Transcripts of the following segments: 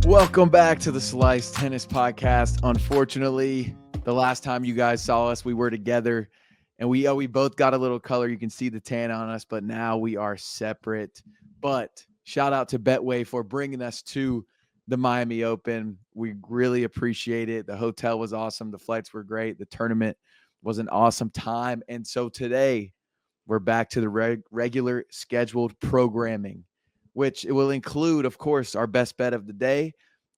Welcome back to the Slice Tennis Podcast. Unfortunately, the last time you guys saw us, we were together and we both got a little color. You can see the tan on us, but now we are separate. But shout out to Betway for bringing us to the Miami Open. We really appreciate it. The hotel was awesome. The flights were great. The tournament was an awesome time. And so today we're back to the regular scheduled programming, which it will include, of course, our best bet of the day.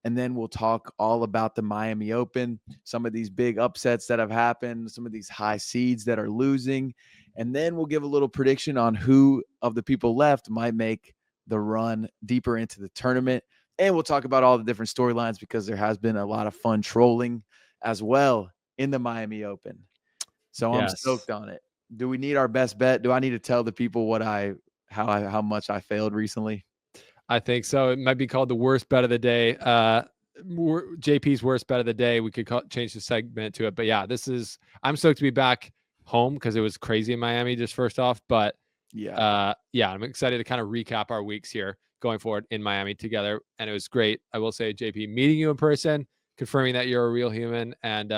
And then we'll talk all about the Miami Open, some of these big upsets that have happened, some of these high seeds that are losing. And then we'll give a little prediction on who of the people left might make the run deeper into the tournament. And we'll talk about all the different storylines because there has been a lot of fun trolling as well in the Miami Open. So I'm stoked on it. Do we need our best bet? Do I need to tell the people how much I failed recently? I think so. It might be called the worst bet of the day. JP's worst bet of the day. We could change the segment to it. But yeah, I'm stoked to be back home because it was crazy in Miami just first off. But I'm excited to kind of recap our weeks here going forward in Miami together. And it was great. I will say, JP, meeting you in person, confirming that you're a real human. And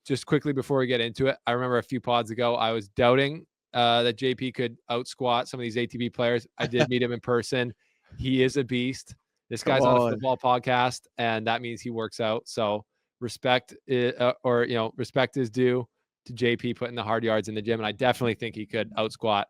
just quickly before we get into it, I remember a few pods ago, I was doubting that JP could out squat some of these ATP players. I did meet him in person. He is a beast. This guy's on a football podcast, and that means he works out. So respect is due to JP putting the hard yards in the gym. And I definitely think he could out squat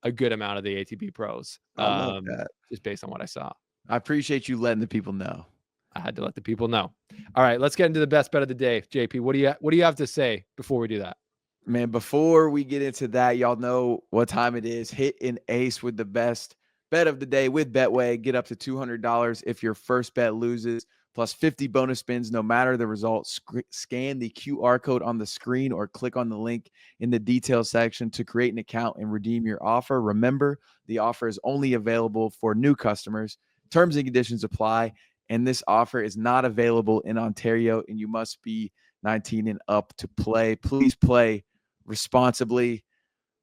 a good amount of the ATP pros. I love that. Just based on what I saw. I appreciate you letting the people know. I had to let the people know. All right, let's get into the best bet of the day. JP, what do you have to say before we do that? Man, before we get into that, y'all know what time it is. Hit an ace with the best bet of the day with Betway. Get up to $200 if your first bet loses, plus 50 bonus spins no matter the result. Scan the QR code on the screen or click on the link in the details section to create an account and redeem your offer. Remember, the offer is only available for new customers. Terms and conditions apply, and this offer is not available in Ontario, and you must be 19 and up to play. Please play responsibly.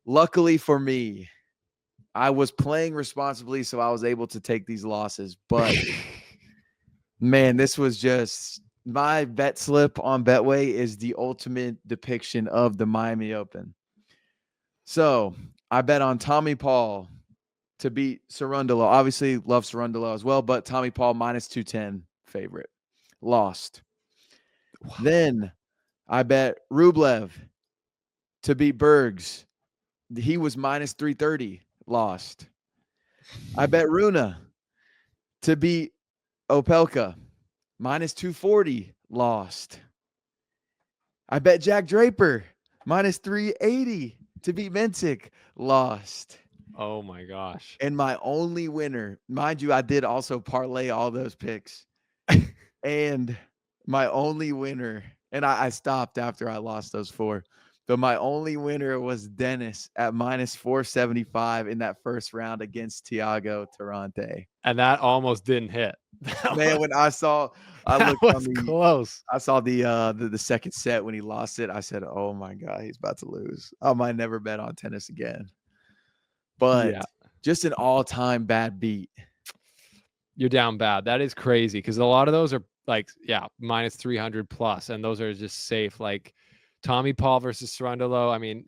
Luckily for me, I was playing responsibly, so I was able to take these losses. But, man, this was just – my bet slip on Betway is the ultimate depiction of the Miami Open. So, I bet on Tommy Paul to beat Cerundolo. Obviously, love Cerundolo as well, but Tommy Paul minus 210 favorite. Lost. Wow. Then, I bet Rublev to beat Bergs. He was minus 330. Lost. I bet Runa to beat Opelka. Minus 240. Lost. I bet Jack Draper. Minus 380 to beat Mensik. Lost. Oh, my gosh. And my only winner, mind you, I did also parlay all those picks. And my only winner, and I stopped after I lost those four. But my only winner was Dennis at minus 475 in that first round against Thiago Tarante. And that almost didn't hit. Man, when I saw close. I saw the second set when he lost it, I said, oh my God, he's about to lose. I might never bet on tennis again. But just an all-time bad beat. You're down bad. That is crazy because a lot of those are like, minus 300 plus, and those are just safe. Like Tommy Paul versus Cerundolo. I mean,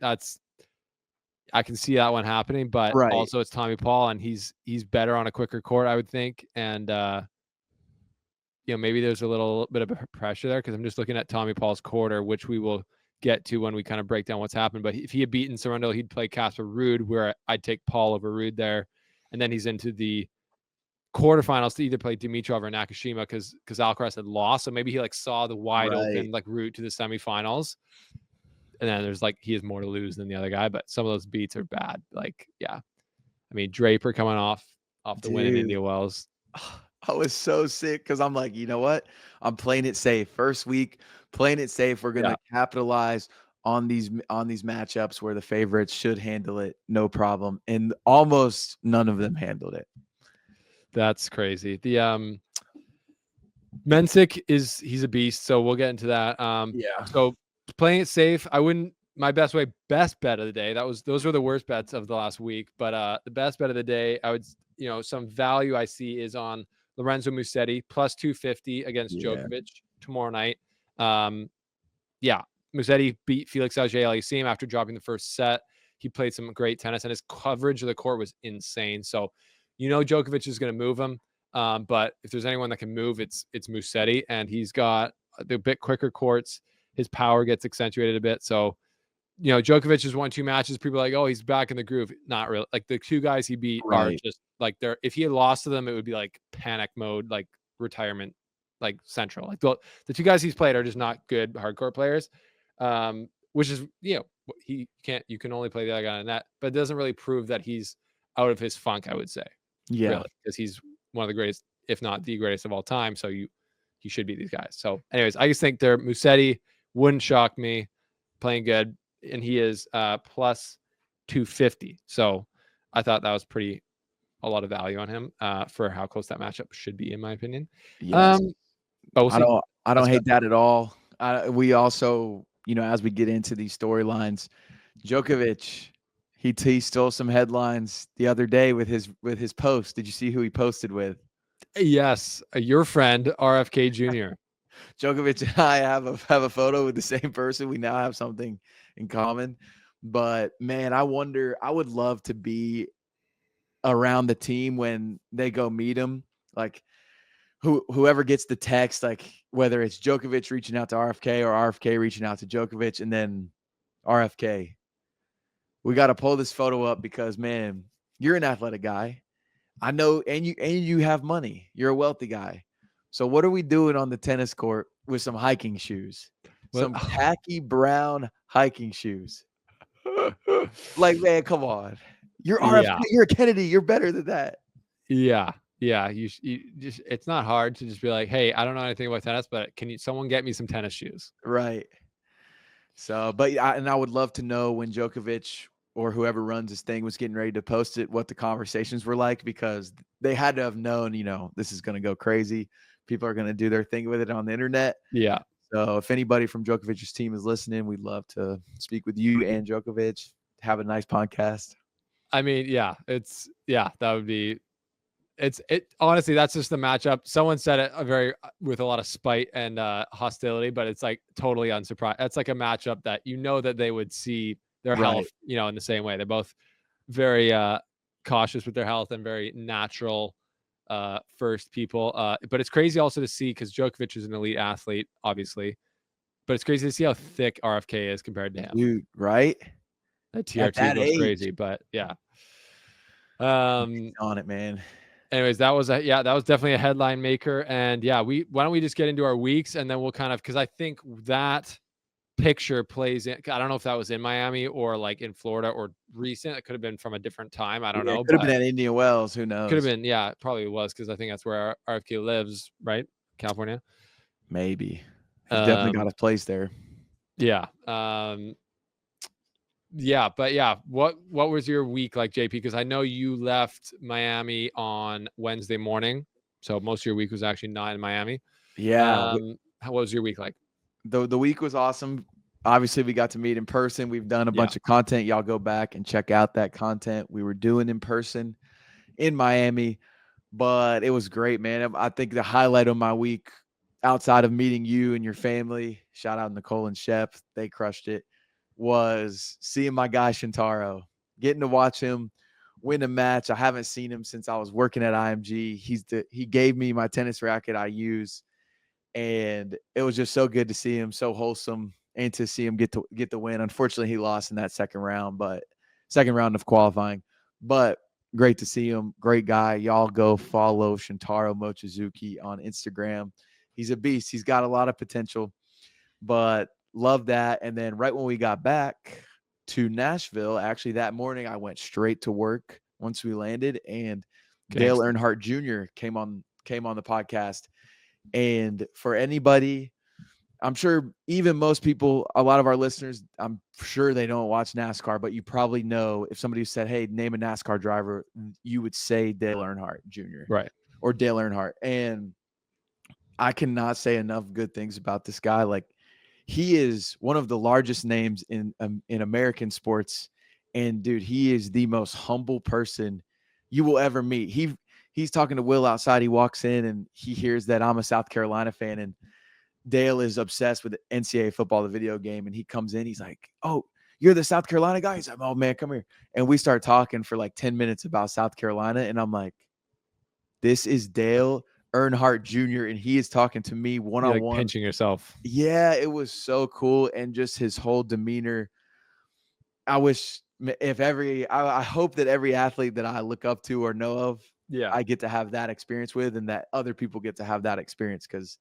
I can see that one happening, but also it's Tommy Paul, and he's better on a quicker court, I would think. And maybe there's a little bit of pressure there because I'm just looking at Tommy Paul's quarter, which we will get to when we kind of break down what's happened. But if he had beaten Cerundolo, he'd play Casper Ruud, where I'd take Paul over Ruud there. And then he's into the quarterfinals to either play Dimitrov or Nakashima because Alcaraz had lost. So maybe he saw the wide open route to the semifinals. And then there's he has more to lose than the other guy, but some of those beats are bad. I mean, Draper coming off the win in India Wells. I was so sick because I'm like, you know what? I'm playing it safe. First week, playing it safe. We're gonna capitalize on these matchups where the favorites should handle it, no problem. And almost none of them handled it. That's crazy. The Mensik he's a beast, so we'll get into that. So playing it safe, my best bet of the day. Those were the worst bets of the last week, but the best bet of the day, I would, some value I see is on Lorenzo Musetti plus 250 against Yeah. Djokovic tomorrow night. Yeah, Musetti beat Felix Auger-Aliassime after dropping the first set. He played some great tennis, and his coverage of the court was insane. So, Djokovic is going to move him. But if there's anyone that can move, it's Musetti, and he's got the bit quicker courts. His power gets accentuated a bit. So, Djokovic has won 2 matches. People are like, oh, he's back in the groove. Not really. Like the 2 guys he beat are Right. just like if he had lost to them, it would be like panic mode, like retirement, like central. Like the 2 guys he's played are just not good hardcore players. Which is, you can only play the other guy on that, but it doesn't really prove that he's out of his funk, I would say. Yeah. Really, because he's one of the greatest, if not the greatest of all time. So he should be these guys. So anyways, I just think Musetti wouldn't shock me, playing good. And he is plus 250. So I thought that was a lot of value on him for how close that matchup should be, in my opinion. Yes. But we'll see. I don't hate that at all. We also, as we get into these storylines, Djokovic, he stole some headlines the other day with his post. Did you see who he posted with? Yes, your friend RFK Jr. Djokovic and I have a photo with the same person. We now have something in common. But man, I would love to be around the team when they go meet him. Like whoever gets the text, like whether it's Djokovic reaching out to RFK or RFK reaching out to Djokovic, and then RFK, we got to pull this photo up because, man, you're an athletic guy. I know, and you have money. You're a wealthy guy. So what are we doing on the tennis court with some hiking shoes? Some khaki brown hiking shoes. Like, man, come on. You're RFK. Yeah. You're a Kennedy. You're better than that. Yeah. You just, it's not hard to just be like, hey, I don't know anything about tennis, but can someone get me some tennis shoes? Right. So, but I would love to know when Djokovic or whoever runs this thing was getting ready to post it, what the conversations were like, because they had to have known, this is going to go crazy. People are going to do their thing with it on the internet. Yeah. So if anybody from Djokovic's team is listening, we'd love to speak with you and Djokovic, have a nice podcast. I mean, that would be, honestly, that's just the matchup. Someone said it with a lot of spite and hostility, but it's like totally unsurprised. That's like a matchup that that they would see their health, in the same way. They're both very cautious with their health and very natural first people. But it's crazy also to see, because Djokovic is an elite athlete, obviously, but it's crazy to see how thick RFK is compared to him. Dude, right? That TRT goes crazy, but yeah. On it, man. Anyways, that was definitely a headline maker. And yeah, why don't we just get into our weeks, and then we'll kind of, because I think that picture plays in. I don't know if that was in Miami or like in Florida or recent. It could have been from a different time. I don't know. It could have been at Indian Wells. Who knows? Could have been. Yeah, it probably was, because I think that's where RFK lives, right? California. Maybe. He's definitely got a place there. Yeah. Yeah, but yeah, what was your week like, JP? Because I know you left Miami on Wednesday morning, so most of your week was actually not in Miami. Yeah. What was your week like? The week was awesome. Obviously, we got to meet in person. We've done a bunch of content. Y'all go back and check out that content we were doing in person in Miami. But it was great, man. I think the highlight of my week, outside of meeting you and your family, shout out Nicole and Shep, they crushed it, was seeing my guy Shintaro, getting to watch him win a match. I haven't seen him since I was working at IMG. He gave me my tennis racket I use, and it was just so good to see him, so wholesome, and to see him get the win. Unfortunately, he lost in that second round of qualifying, but great to see him. Great guy. Y'all go follow Shintaro Mochizuki on Instagram. He's a beast. He's got a lot of potential, but love that. And then right when we got back to Nashville, actually that morning, I went straight to work once we landed, and Dale Earnhardt Jr. came on the podcast. And for anybody, I'm sure even most people, a lot of our listeners, I'm sure they don't watch NASCAR, but you probably know, if somebody said, hey, name a NASCAR driver, you would say Dale Earnhardt Jr. Right. Or Dale Earnhardt. And I cannot say enough good things about this guy. Like, he is one of the largest names in American sports. And dude, he is the most humble person you will ever meet. he's talking to Will outside. He walks in and he hears that I'm a South Carolina fan, and Dale is obsessed with NCAA football, the video game. And he comes in, he's like, "Oh, you're the South Carolina guy?" He's like, "Oh man, come here." And we start talking for like 10 minutes about South Carolina. And I'm like, this is Dale Earnhardt Jr. and he is talking to me You're like one-on-one. pinching yourself. Yeah, it was so cool. And just his whole demeanor. I wish I hope that every athlete that I look up to or know of, Yeah. I get to have that experience with, and that other people get to have that experience, because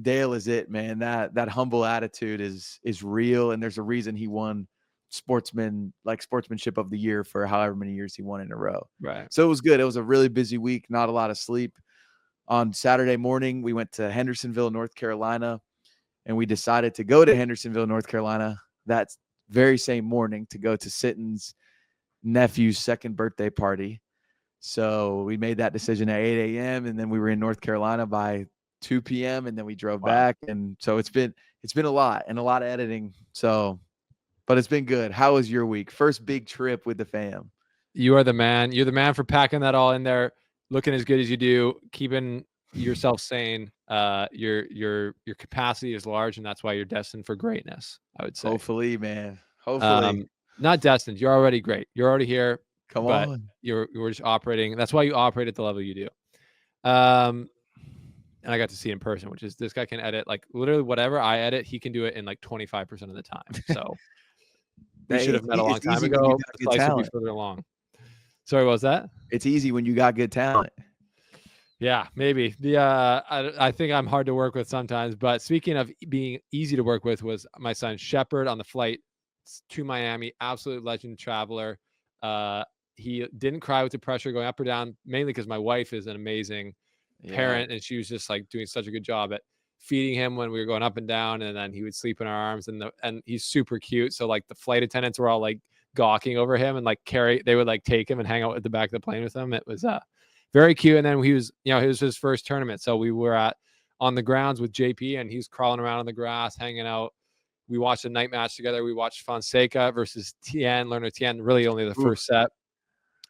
Dale is it, man. That humble attitude is real, and there's a reason he won sportsmanship of the year for however many years he won in a row. Right. So it was good. It was a really busy week, not a lot of sleep. On Saturday morning, we went to Hendersonville, North Carolina, and we decided to go to Hendersonville, North Carolina that very same morning to go to Sitton's nephew's second birthday party. So we made that decision at 8 a.m. and then we were in North Carolina by 2 p.m. and then we drove back. And so it's been a lot and a lot of editing. So, but it's been good. How was your week? First big trip with the fam. You are the man. You're the man for packing that all in there, looking as good as you do, keeping yourself sane. Your capacity is large, and that's why you're destined for greatness, I would say. Hopefully, man. Hopefully. Not destined. You're already great. You're already here. Come but on. You're just operating. That's why you operate at the level you do. And I got to see in person, which is this guy can edit like literally whatever I edit, he can do it in like 25% of the time. So we should have met a long time ago. The slice would be further along. Sorry, what was that? It's easy when you got good talent. Yeah, maybe. I think I'm hard to work with sometimes. But speaking of being easy to work with, was my son Shepard on the flight to Miami. Absolute legend traveler. He didn't cry with the pressure going up or down, mainly because my wife is an amazing parent, and she was just like doing such a good job at feeding him when we were going up and down, and then he would sleep in our arms. And he's super cute. So like the flight attendants were all like gawking over him, and like they would like take him and hang out at the back of the plane with him. It was very cute. And then he was, it was his first tournament. So we were on the grounds with JP, and he's crawling around on the grass, hanging out. We watched a night match together. We watched Fonseca versus Lerner Tien, really only the first set.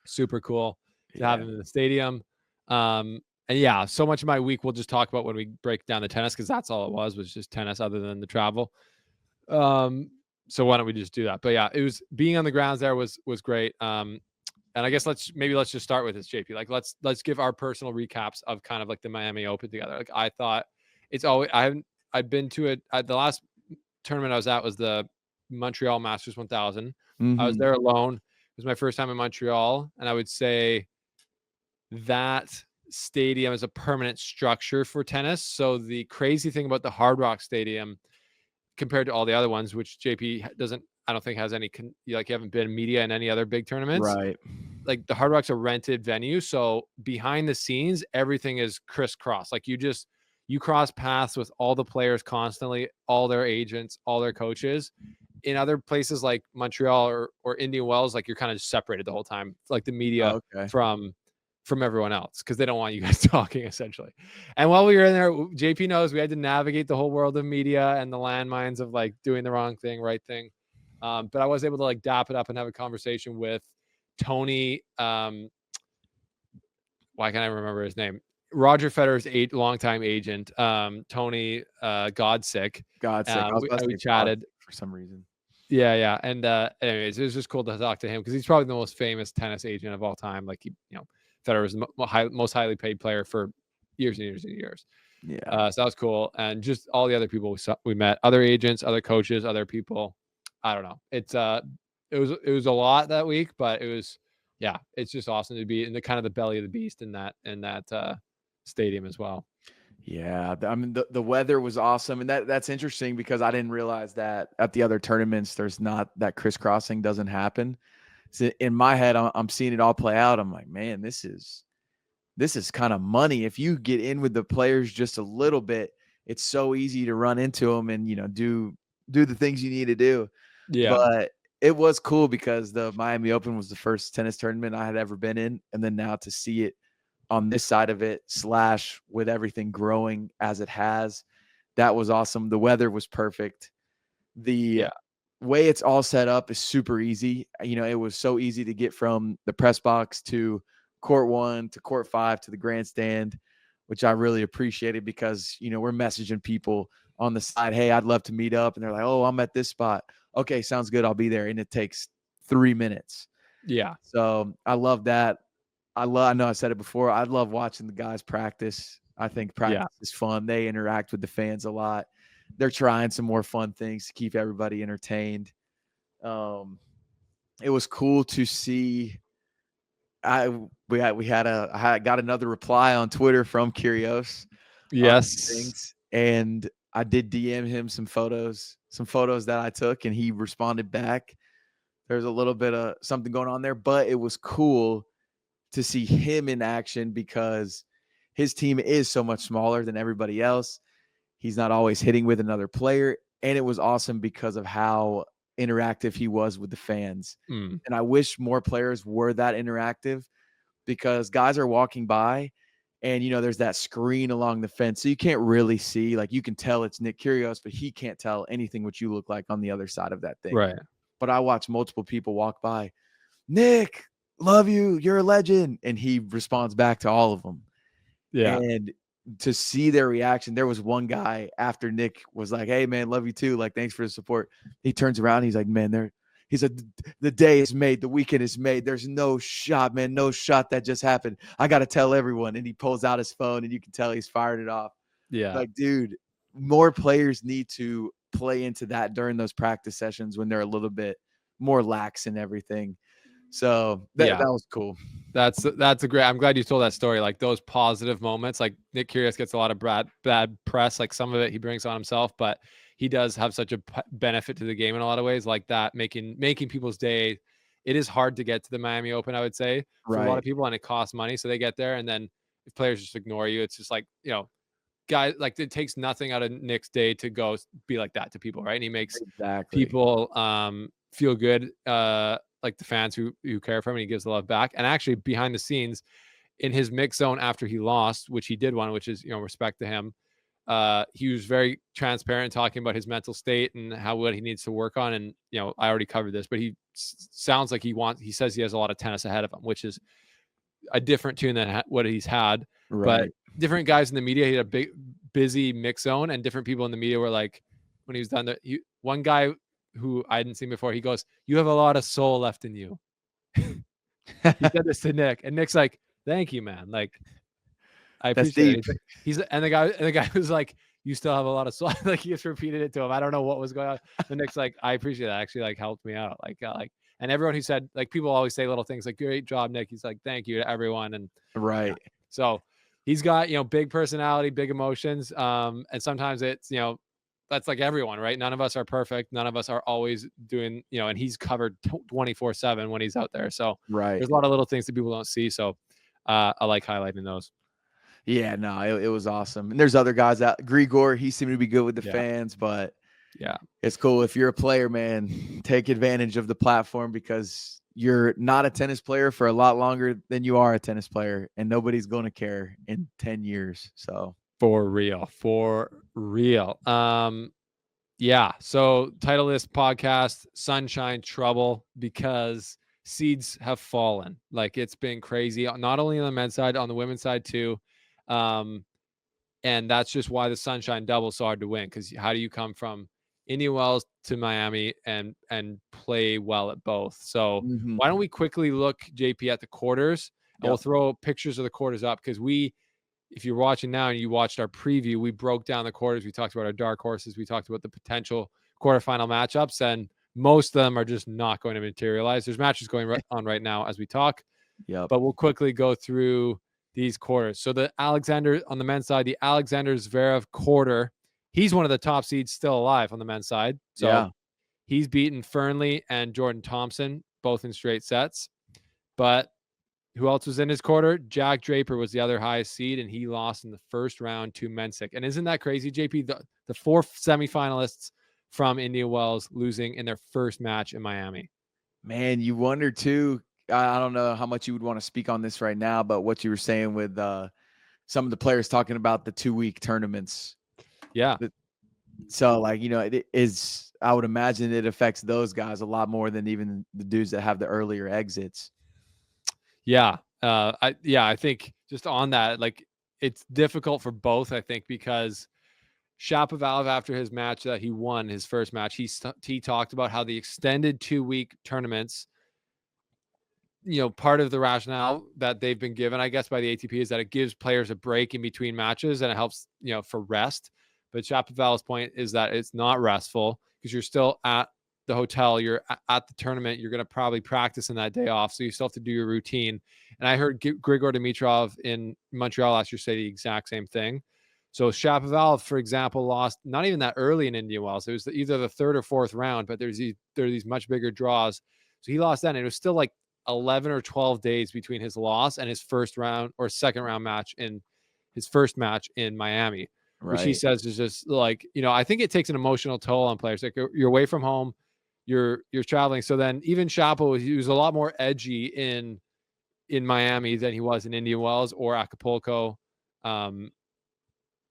Super cool to have him in the stadium. And yeah, so much of my week we'll just talk about when we break down the tennis, because that's all it was just tennis other than the travel. So why don't we just do that? But yeah, it was being on the grounds there was great. And I guess let's just start with this, JP. Like let's give our personal recaps of kind of like the Miami Open together. Like I thought it's always I've been to it. The last tournament I was at was the Montreal Masters 1000. I was there alone. It was my first time in Montreal, and I would say that stadium is a permanent structure for tennis. So the crazy thing about the Hard Rock Stadium compared to all the other ones, which JP I don't think has any, you haven't been media in any other big tournaments. Right. Like the Hard Rock's a rented venue. So behind the scenes, everything is crisscross. Like you cross paths with all the players constantly, all their agents, all their coaches. In other places like Montreal or Indian Wells, like you're kind of just separated the whole time, like the media from everyone else, because they don't want you guys talking essentially. And while we were in there, JP knows we had to navigate the whole world of media and the landmines of like doing the wrong thing, right thing. But I was able to like dap it up and have a conversation with Tony. Why can't I remember his name? Roger Federer's longtime agent, Tony Godsick. We chatted for some reason. Yeah. And anyways, it was just cool to talk to him, because he's probably the most famous tennis agent of all time. Like Federer was the most highly paid player for years and years and years. Yeah. So that was cool. And just all the other people we met, other agents, other coaches, other people. I don't know. It was a lot that week, but it's just awesome to be in the kind of the belly of the beast in that stadium as well. Yeah, I mean the weather was awesome, and that's interesting, because I didn't realize that at the other tournaments there's not that crisscrossing doesn't happen. So in my head, I'm seeing it all play out. I'm like, man, this is kind of money. If you get in with the players just a little bit, it's so easy to run into them and do the things you need to do. Yeah, but it was cool, because the Miami Open was the first tennis tournament I had ever been in, and then now to see it on this side of it, / with everything growing as it has, that was awesome. The weather was perfect. The way it's all set up is super easy. It was so easy to get from the press box to court 1 to court 5 to the grandstand, which I really appreciated because, we're messaging people on the side, hey, I'd love to meet up. And they're like, oh, I'm at this spot. Okay, sounds good. I'll be there. And it takes 3 minutes. Yeah. So I love that. I know I said it before. I love watching the guys practice. I think practice is fun. They interact with the fans a lot. They're trying some more fun things to keep everybody entertained. It was cool to see. I got another reply on Twitter from Kyrgios. Yes. And I did DM him some photos that I took, and he responded back. There's a little bit of something going on there, but it was cool to see him in action because his team is so much smaller than everybody else. He's not always hitting with another player. And it was awesome because of how interactive he was with the fans. And I wish more players were that interactive because guys are walking by and, there's that screen along the fence. So you can't really see, like you can tell it's Nick Kyrgios, but he can't tell anything what you look like on the other side of that thing. Right. But I watch multiple people walk by, Nick, love you. You're a legend. And he responds back to all of them. Yeah. And to see their reaction, there was one guy after Nick was like, hey, man, love you too. Like, thanks for the support. He turns around. He's like, man, he said, the day is made. The weekend is made. There's no shot, man. No shot that just happened. I got to tell everyone. And he pulls out his phone and you can tell he's fired it off. Yeah. Like, dude, more players need to play into that during those practice sessions when they're a little bit more lax and everything. So that was cool. That's a great. I'm glad you told that story. Like those positive moments. Like Nick Kyrgios gets a lot of bad press. Like some of it he brings on himself, but he does have such a benefit to the game in a lot of ways. Like that, making people's day. It is hard to get to the Miami Open, I would say, for a lot of people, and it costs money. So they get there, and then if players just ignore you, it's just like guys. Like it takes nothing out of Nick's day to go be like that to people, right? And he makes people feel good. Like the fans who care for him, and he gives the love back. And actually behind the scenes in his mix zone after he lost, which he did one, which is, respect to him. He was very transparent talking about his mental state and what he needs to work on. And, I already covered this, but he sounds like he says he has a lot of tennis ahead of him, which is a different tune than what he's had. Right. But different guys in the media, he had a busy mix zone, and different people in the media were like, when he was done, one guy who I hadn't seen before, he goes, "You have a lot of soul left in you." He said this to Nick, and Nick's like, "Thank you, man. Like, I appreciate it." And the guy was like, "You still have a lot of soul." Like he just repeated it to him. I don't know what was going on. And Nick's like, "I appreciate that. Actually, like helped me out." And everyone who said, like, people always say little things like, "Great job, Nick." He's like, "Thank you to everyone." And so he's got big personality, big emotions. And sometimes it's that's like everyone, right? None of us are perfect. None of us are always doing, and he's covered 24/7 when he's out there. So there's a lot of little things that people don't see. So I like highlighting those. Yeah, no, it was awesome. And there's other guys out. Grigor, he seemed to be good with the fans, but it's cool. If you're a player, man, take advantage of the platform because you're not a tennis player for a lot longer than you are a tennis player, and nobody's going to care in 10 years. So for real. So title of this podcast, Sunshine Trouble, because seeds have fallen. Like it's been crazy, not only on the men's side, on the women's side too. And that's just why the Sunshine Double is so hard to win. Because how do you come from Indian Wells to Miami and play well at both? So why don't we quickly look, JP, at the quarters, and we'll throw pictures of the quarters up, because if you're watching now and you watched our preview, we broke down the quarters. We talked about our dark horses. We talked about the potential quarterfinal matchups, and most of them are just not going to materialize. There's matches going on right now as we talk. But we'll quickly go through these quarters. So the Alexander on the men's side, the Alexander Zverev quarter, he's one of the top seeds still alive on the men's side. So he's beaten Fernley and Jordan Thompson, both in straight sets. But who else was in his quarter? Jack Draper was the other highest seed, and he lost in the first round to Mensik. And isn't that crazy, JP? The four semifinalists from Indian Wells losing in their first match in Miami. Man, you wonder too. I don't know how much you would want to speak on this right now, but what you were saying with some of the players talking about the 2-week tournaments. Yeah. So it is, I would imagine it affects those guys a lot more than even the dudes that have the earlier exits. Yeah. I think just on that, like it's difficult for both. I think because Shapovalov, after his match that he won, his first match, he talked about how the extended 2-week tournaments, part of the rationale that they've been given, I guess, by the ATP is that it gives players a break in between matches and it helps, for rest. But Shapovalov's point is that it's not restful because you're still at the hotel, you're at the tournament, you're going to probably practice in that day off. So you still have to do your routine. And I heard Grigor Dimitrov in Montreal last year say the exact same thing. So Shapovalov, for example, lost not even that early in Indian Wells. It was either the third or fourth round, but there are these much bigger draws. So he lost then. And it was still like 11 or 12 days between his loss and his first round or second round match in his first match in Miami, which he says is just like, I think it takes an emotional toll on players. Like you're away from home, you're traveling. So then even Chapo, he was a lot more edgy in Miami than he was in Indian Wells or Acapulco.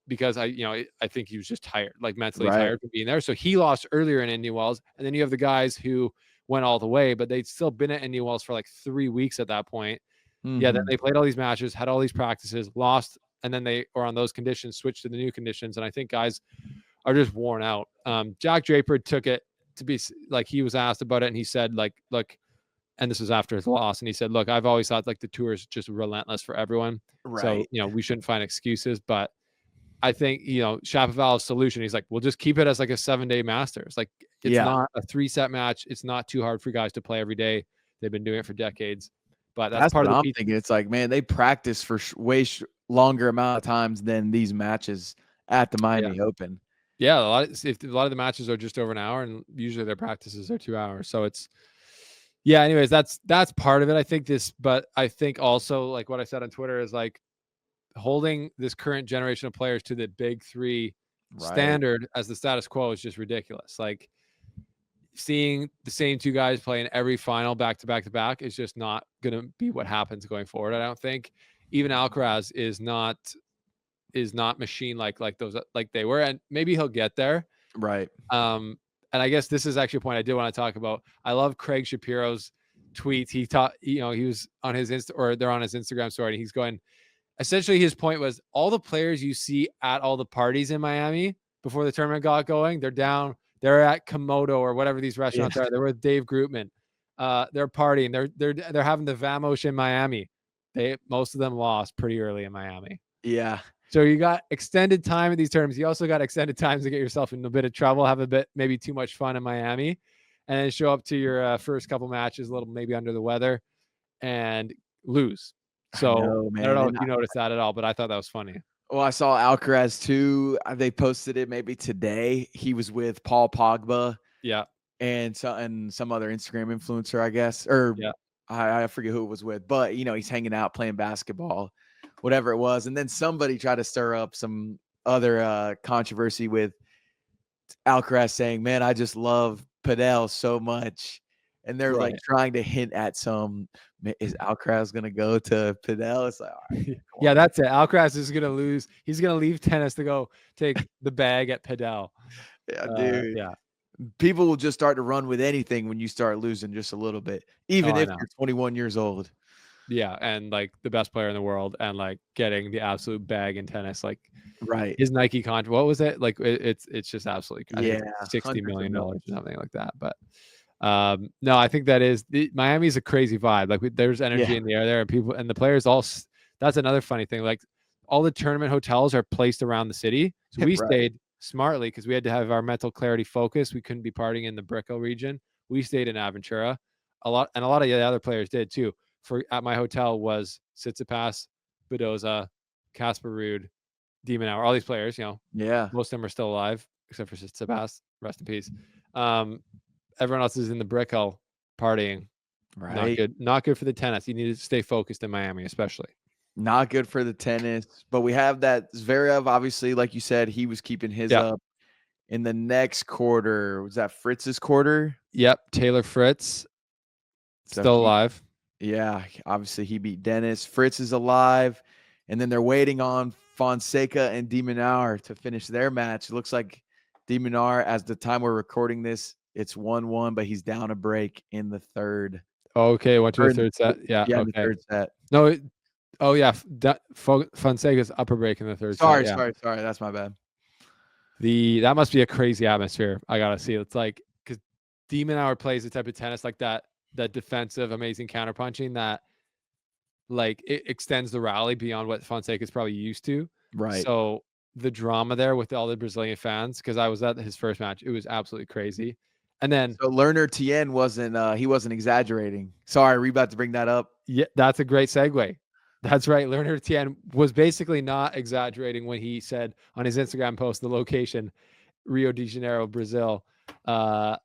Because I think he was just tired, like mentally tired from being there. So he lost earlier in Indian Wells. And then you have the guys who went all the way, but they'd still been at Indian Wells for like 3 weeks at that point. Mm-hmm. Yeah, then they played all these matches, had all these practices, lost, and then they are on those conditions, switched to the new conditions. And I think guys are just worn out. Jack Draper took it to be like, he was asked about it and he said, like, look, and this was after his loss, and he said, look, I've always thought like the tour is just relentless for everyone. So, we shouldn't find excuses, but I think, Shapovalov's solution, he's like, we'll just keep it as like a 7-day Masters. Like it's not a 3-set match. It's not too hard for guys to play every day. They've been doing it for decades, but that's part what of I'm thinking. It's like, man, they practice for way longer amount of times than these matches at the Miami Open. Yeah. A lot of the matches are just over an hour and usually their practices are 2 hours. So it's, anyways, that's part of it. I think but I think also like what I said on Twitter is like, holding this current generation of players to the big 3 standard as the status quo is just ridiculous. Like seeing the same 2 guys play in every final back to back to back is just not going to be what happens going forward. I don't think even Alcaraz is not machine like those, like they were, and maybe he'll get there. And I guess this is actually a point I did want to talk about. I love Craig Shapiro's tweets. He was on his they're on his Instagram story, and he's going, essentially his point was all the players you see at all the parties in Miami before the tournament got going, they're at Komodo or whatever these restaurants are. They're with Dave Grootman. They're partying. They're having the Vamos in Miami. Most of them lost pretty early in Miami. Yeah. So you got extended time at these tournaments. You also got extended times to get yourself in a bit of trouble, have a bit, maybe too much fun in Miami, and then show up to your first couple matches a little maybe under the weather and lose. So I don't know if you noticed that at all, but I thought that was funny. Well, I saw Alcaraz too. They posted it maybe today. He was with Paul Pogba. Yeah. And some other Instagram influencer, I guess. Or I forget who it was with, but he's hanging out playing basketball, whatever it was. And then somebody tried to stir up some other controversy with Alcaraz saying, man, I just love Padel so much. And they're like trying to hint at is Alcaraz going to go to Padel? It's like, all right, that's it. Alcaraz is going to lose. He's going to leave tennis to go take the bag at Padel. Yeah, dude. People will just start to run with anything when you start losing just a little bit, even if you're 21 years old. Yeah, and like the best player in the world and like getting the absolute bag in tennis, like his Nike contract. What was it? Like it's just absolutely $60 million or something like that. But no, I think that is Miami's a crazy vibe. Like there's energy in the air there, and people and the players all. That's another funny thing. Like all the tournament hotels are placed around the city, so we stayed smartly because we had to have our mental clarity focus. We couldn't be partying in the Brickell region. We stayed in Aventura. A lot of the other players did too. At my hotel was Tsitsipas, Badoza, Casper Ruud, Demonauer, all these players, most of them are still alive except for Tsitsipas, rest in peace. Everyone else is in the Brickell partying. Not good for the tennis. You need to stay focused in Miami, especially. Not good for the tennis, but we have that Zverev, obviously, like you said, he was keeping his up in the next quarter. Was that Fritz's quarter? Yep. Taylor Fritz, still alive. Yeah, obviously he beat Dennis. Fritz is alive, and then they're waiting on Fonseca and De Minaur to finish their match. It looks like De Minaur, as the time we're recording this, it's 1-1, but he's down a break in the third. Okay, went to Or the in third set. Yeah, yeah, in the okay. third set. No, oh yeah, Fonseca's upper break in the third set. Sorry, Yeah, sorry, sorry. That's my bad. that must be a crazy atmosphere. I gotta see. It's like because Demon Hour plays the type of tennis like that, that defensive, amazing counterpunching that like it extends the rally beyond what Fonseca's probably used to. Right. So the drama there with all the Brazilian fans, because I was at his first match, it was absolutely crazy. And then So Lerner Tien wasn't he wasn't exaggerating. Sorry, we about to bring that up. yeah, that's a great segue. That's right. Lerner Tien was basically not exaggerating when he said on his Instagram post the location, Rio de Janeiro, Brazil. That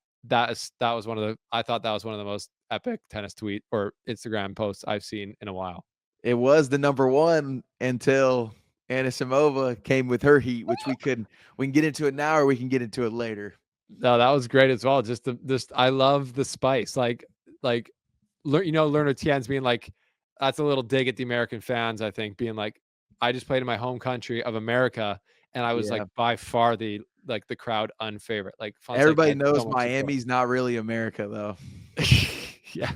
was one of the I thought that was one of the most epic tennis tweet or Instagram posts I've seen in a while. It was the number one until Anisimova came with her heat, which we can get into it now or we can get into it later. No, that was great as well. Just I love the spice. Like Lerner Tien's being like, that's a little dig at the American fans, I think, being like, I just played in my home country of America, and I was like Yeah. by far the crowd unfavorite. Like Fonseca Everybody had knows so much support. Miami's not really America though. Yeah.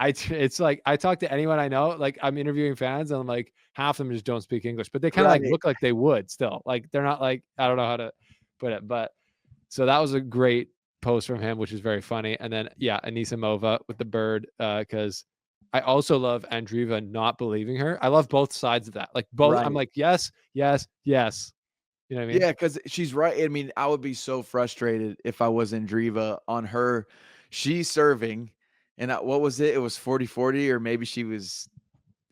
It's like I talk to anyone I know, like I'm interviewing fans and I'm like half of them just don't speak English, but they kind of like Right. look like they would still. Like they're not like I don't know how to put it, but so that was a great post from him, which is very funny. And then yeah, Anisimova with the bird, because I also love Andreeva not believing her. I love both sides of that. Like both, I'm Right. like, yes, yes, yes. You know what I mean? Yeah, because she's right. I mean, I would be so frustrated if I was Andreeva on her. She's serving, and what was it? It was 40-40, or maybe she was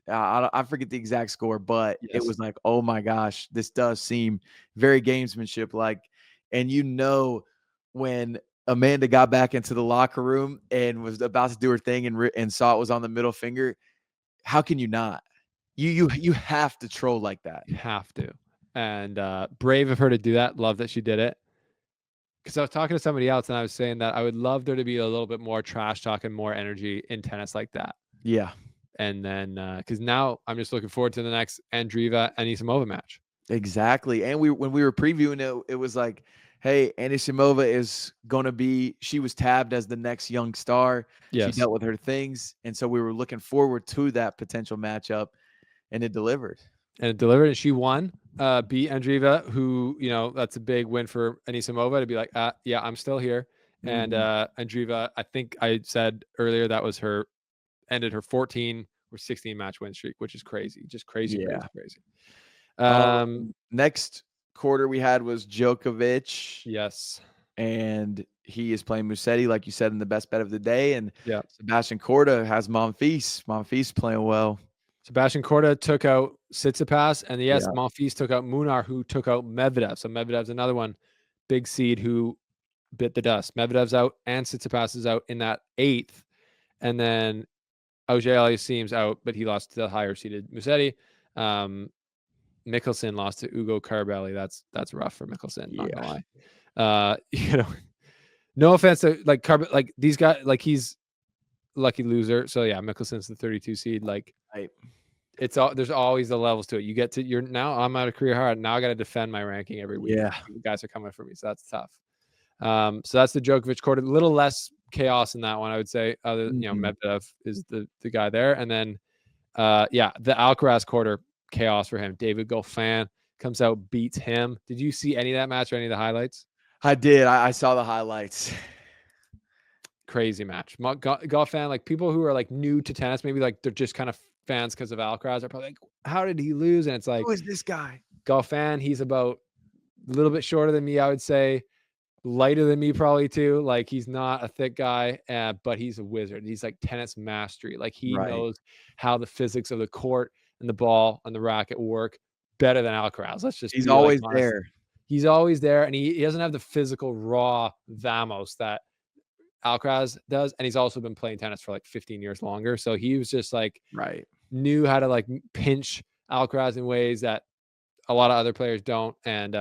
I forget the exact score, but it Yes. was like, "Oh my gosh, this does seem very gamesmanship like." And when Amanda got back into the locker room and was about to do her thing and saw it was on the middle finger, how can you not? You have to troll like that. You have to. And brave of her to do that. Love that she did it. Because I was talking to somebody else and I was saying that I would love there to be a little bit more trash talk and more energy in tennis like that. Yeah, And then because now I'm just looking forward to the next Andreeva Anisimova match. exactly. And when we were previewing it, it was like, "Hey, Anisimova is gonna be." She was tabbed as the next young star. She Yes. dealt with her things, and so we were looking forward to that potential matchup, and it delivered. And it delivered and she won. Beat Andreeva, who, that's a big win for Anisimova to be like, yeah, I'm still here. And Mhm. Andreeva, I think I said earlier that was ended her 14 or 16 match win streak, which is crazy. Just crazy, Yeah. crazy, crazy. Um, Next quarter we had was Djokovic, yes. and he is playing Musetti, like you said, in the best bet of the day. And Yeah. Sebastian Korda has Monfils. Monfils playing well. Sebastian Korda took out Tsitsipas, and yes, Yeah. Monfils took out Munar, who took out Medvedev. So Medvedev's another one, big seed who bit the dust. Medvedev's out and Tsitsipas is out in that eighth. And then Auger-Aliassime's out, but he lost to the higher seeded Musetti. Mickelson lost to Ugo Carbelli. That's rough for Mickelson, not Yeah. gonna lie. No offense to like these guys, like he's lucky loser. So yeah, Mickelson's the 32 seed. Like Right. there's always the levels to it. You get to now I'm at a career hard. Now I got to defend my ranking every week. Yeah. The guys are coming for me, so that's tough. So that's the Djokovic court. A little less chaos in that one, I would say. Mhm. Medvedev is the guy there, and then the Alcaraz quarter chaos for him. David Goffin comes out, beats him. Did you see any of that match or any of the highlights? I did. I saw the highlights. Crazy match. Goffin, like people who are like new to tennis, maybe like they're just kind of fans because of Alcaraz are probably like, how did he lose? And it's like Who is this guy? Goffin, he's about a little bit shorter than me, I would say. Lighter than me probably too. Like he's not a thick guy, but he's a wizard. He's like tennis mastery. Like he Right. knows how the physics of the court and the ball and the racket work better than Alcaraz. Let's just He's be like always honest. there. He's always there, and he doesn't have the physical raw vamos that Alcaraz does. And he's also been playing tennis for like 15 years longer. So he was just like Right. knew how to like pinch Alcaraz in ways that a lot of other players don't, and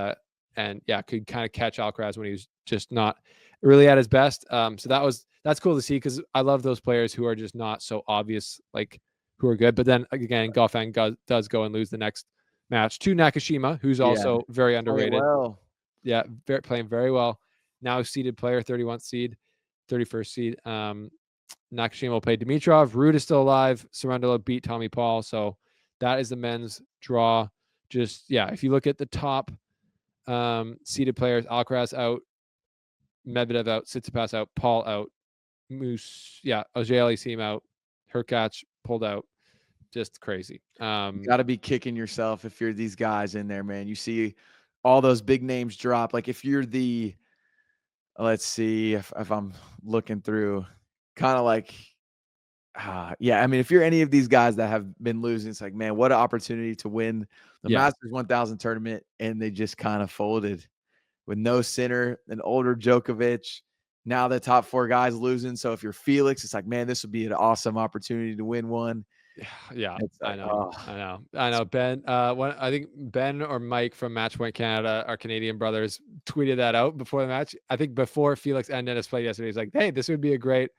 yeah, could kind of catch Alcaraz when he was just not really at his best. So that's cool to see because I love those players who are just not so obvious, like who are good. But then again, Goffin does go and lose the next match to Nakashima, who's Yeah. also very Playing underrated. well. Yeah, playing very well. Now seeded player, 31st seed, 31st seed. Nakashima will play Dimitrov. Ruud is still alive. Cerundolo beat Tommy Paul. So that is the men's draw. Just, yeah, if you look at the top seeded players, Alcaraz out, Medvedev out, Tsitsipas out, Paul out, Auger-Aliassime out, Hurkacz pulled out. Just crazy. You got to be kicking yourself if you're these guys in there, man. You see all those big names drop. Like if you're let's see if I'm looking through kind of like, yeah, I mean, if you're any of these guys that have been losing, it's like, man, what an opportunity to win the Masters 1000 tournament. And they just kind of folded with no center, an older Djokovic. Now the top 4 guys losing. So if you're Felix, it's like, man, this would be an awesome opportunity to win one. Yeah, like, I know. Ben, I think Ben or Mike from Matchpoint Canada, our Canadian brothers, tweeted that out before the match. I think before Felix and Dennis played yesterday, he's like, "Hey, this would be a great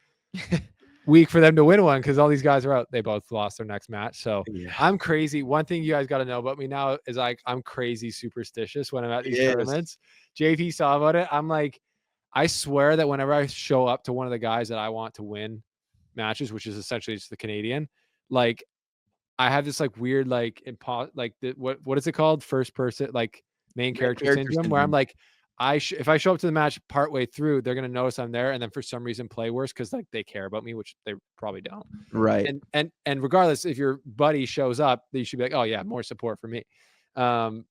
week for them to win one because all these guys are out." They both lost their next match. So I'm crazy. One thing you guys got to know about me now is like I'm crazy superstitious when I'm at these tournaments. JP saw about it. I'm like, I swear that whenever I show up to one of the guys that I want to win matches, which is essentially just the Canadian, like I have this like weird like what is it called? First person like main character syndrome, where I'm like, if I show up to the match partway through, they're gonna notice I'm there, and then for some reason play worse because like they care about me, which they probably don't. Right. And regardless, if your buddy shows up, you should be like, oh yeah, more support for me. And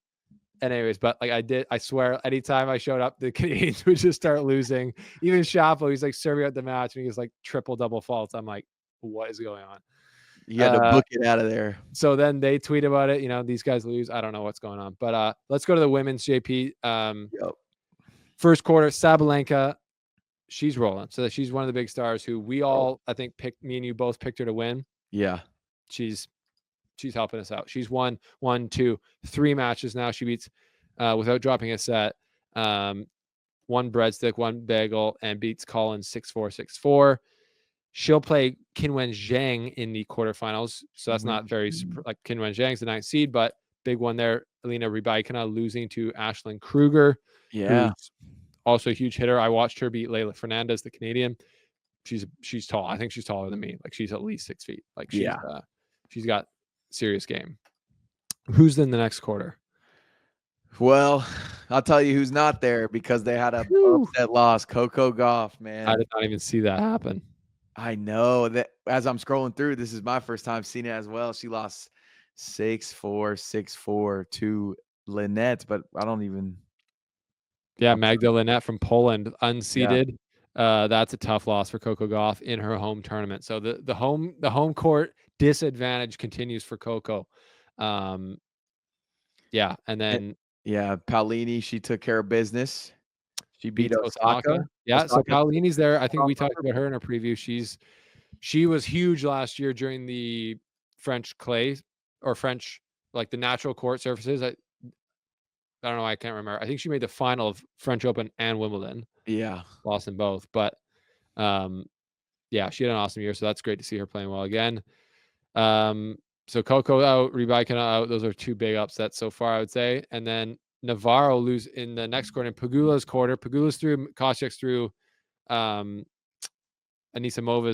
anyways, but like I swear, anytime I showed up, the Canadians would just start losing. Even Shapo, he's like serving out the match, and he was like triple double faults. I'm like, what is going on? You had to book it out of there. So then they tweet about it. You know, these guys lose. I don't know what's going on. But let's go to the women's, JP. First quarter, Sabalenka, she's rolling. So she's one of the big stars who we all, I think, me and you both picked her to win. Yeah. She's helping us out. She's won 1, 2, 3 matches now. She beats without dropping a set. 1 breadstick, 1 bagel, and beats Collins 6-4, 6-4. She'll play Qinwen Zhang in the quarterfinals. So that's not very like Qinwen Zhang's the 9th seed, but big one there. Elena Rybakina losing to Ashlyn Kruger. Yeah. Who's also a huge hitter. I watched her beat Leylah Fernandez, the Canadian. She's tall. I think she's taller than me. Like she's at least 6 feet. Like she's got serious game. Who's in the next quarter? Well, I'll tell you who's not there because they had a upset loss. Coco Gauff, man. I did not even see that happen. I know that as I'm scrolling through, this is my first time seeing it as well. She lost 6-4, 6-4 to Lynette, but I don't even. Yeah, Magda Lynette from Poland, unseeded. Yeah. That's a tough loss for Coco Gauff in her home tournament. So the home court disadvantage continues for Coco. Yeah, and then Paolini, she took care of business. She beat Osaka. Yeah, so Paolini's there. I think we talked about her in our preview. She was huge last year during the French clay or French, like the natural court surfaces. I don't know. I can't remember. I think she made the final of French Open and Wimbledon. Yeah. Lost in both. But yeah, she had an awesome year. So that's great to see her playing well again. So Coco out, Rybakina out. Those are 2 big upsets so far, I would say. And then Navarro lose in the next quarter in Pegula's quarter. Pegula's through, Koscheck's through, Anisimova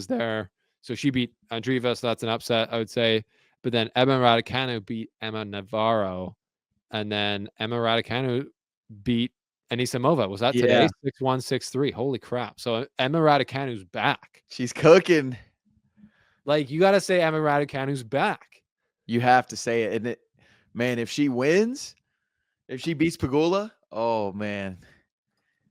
there. So she beat Andreeva, so that's an upset, I would say. But then Emma Raducanu beat Emma Navarro. And then Emma Raducanu beat Anisimova. Was that today? 6-1, 6-3. Holy crap. So Emma Raducanu's back. She's cooking. Like, you got to say Emma Raducanu's back. You have to say it. And man, if she wins, if she beats Pegula, oh, man.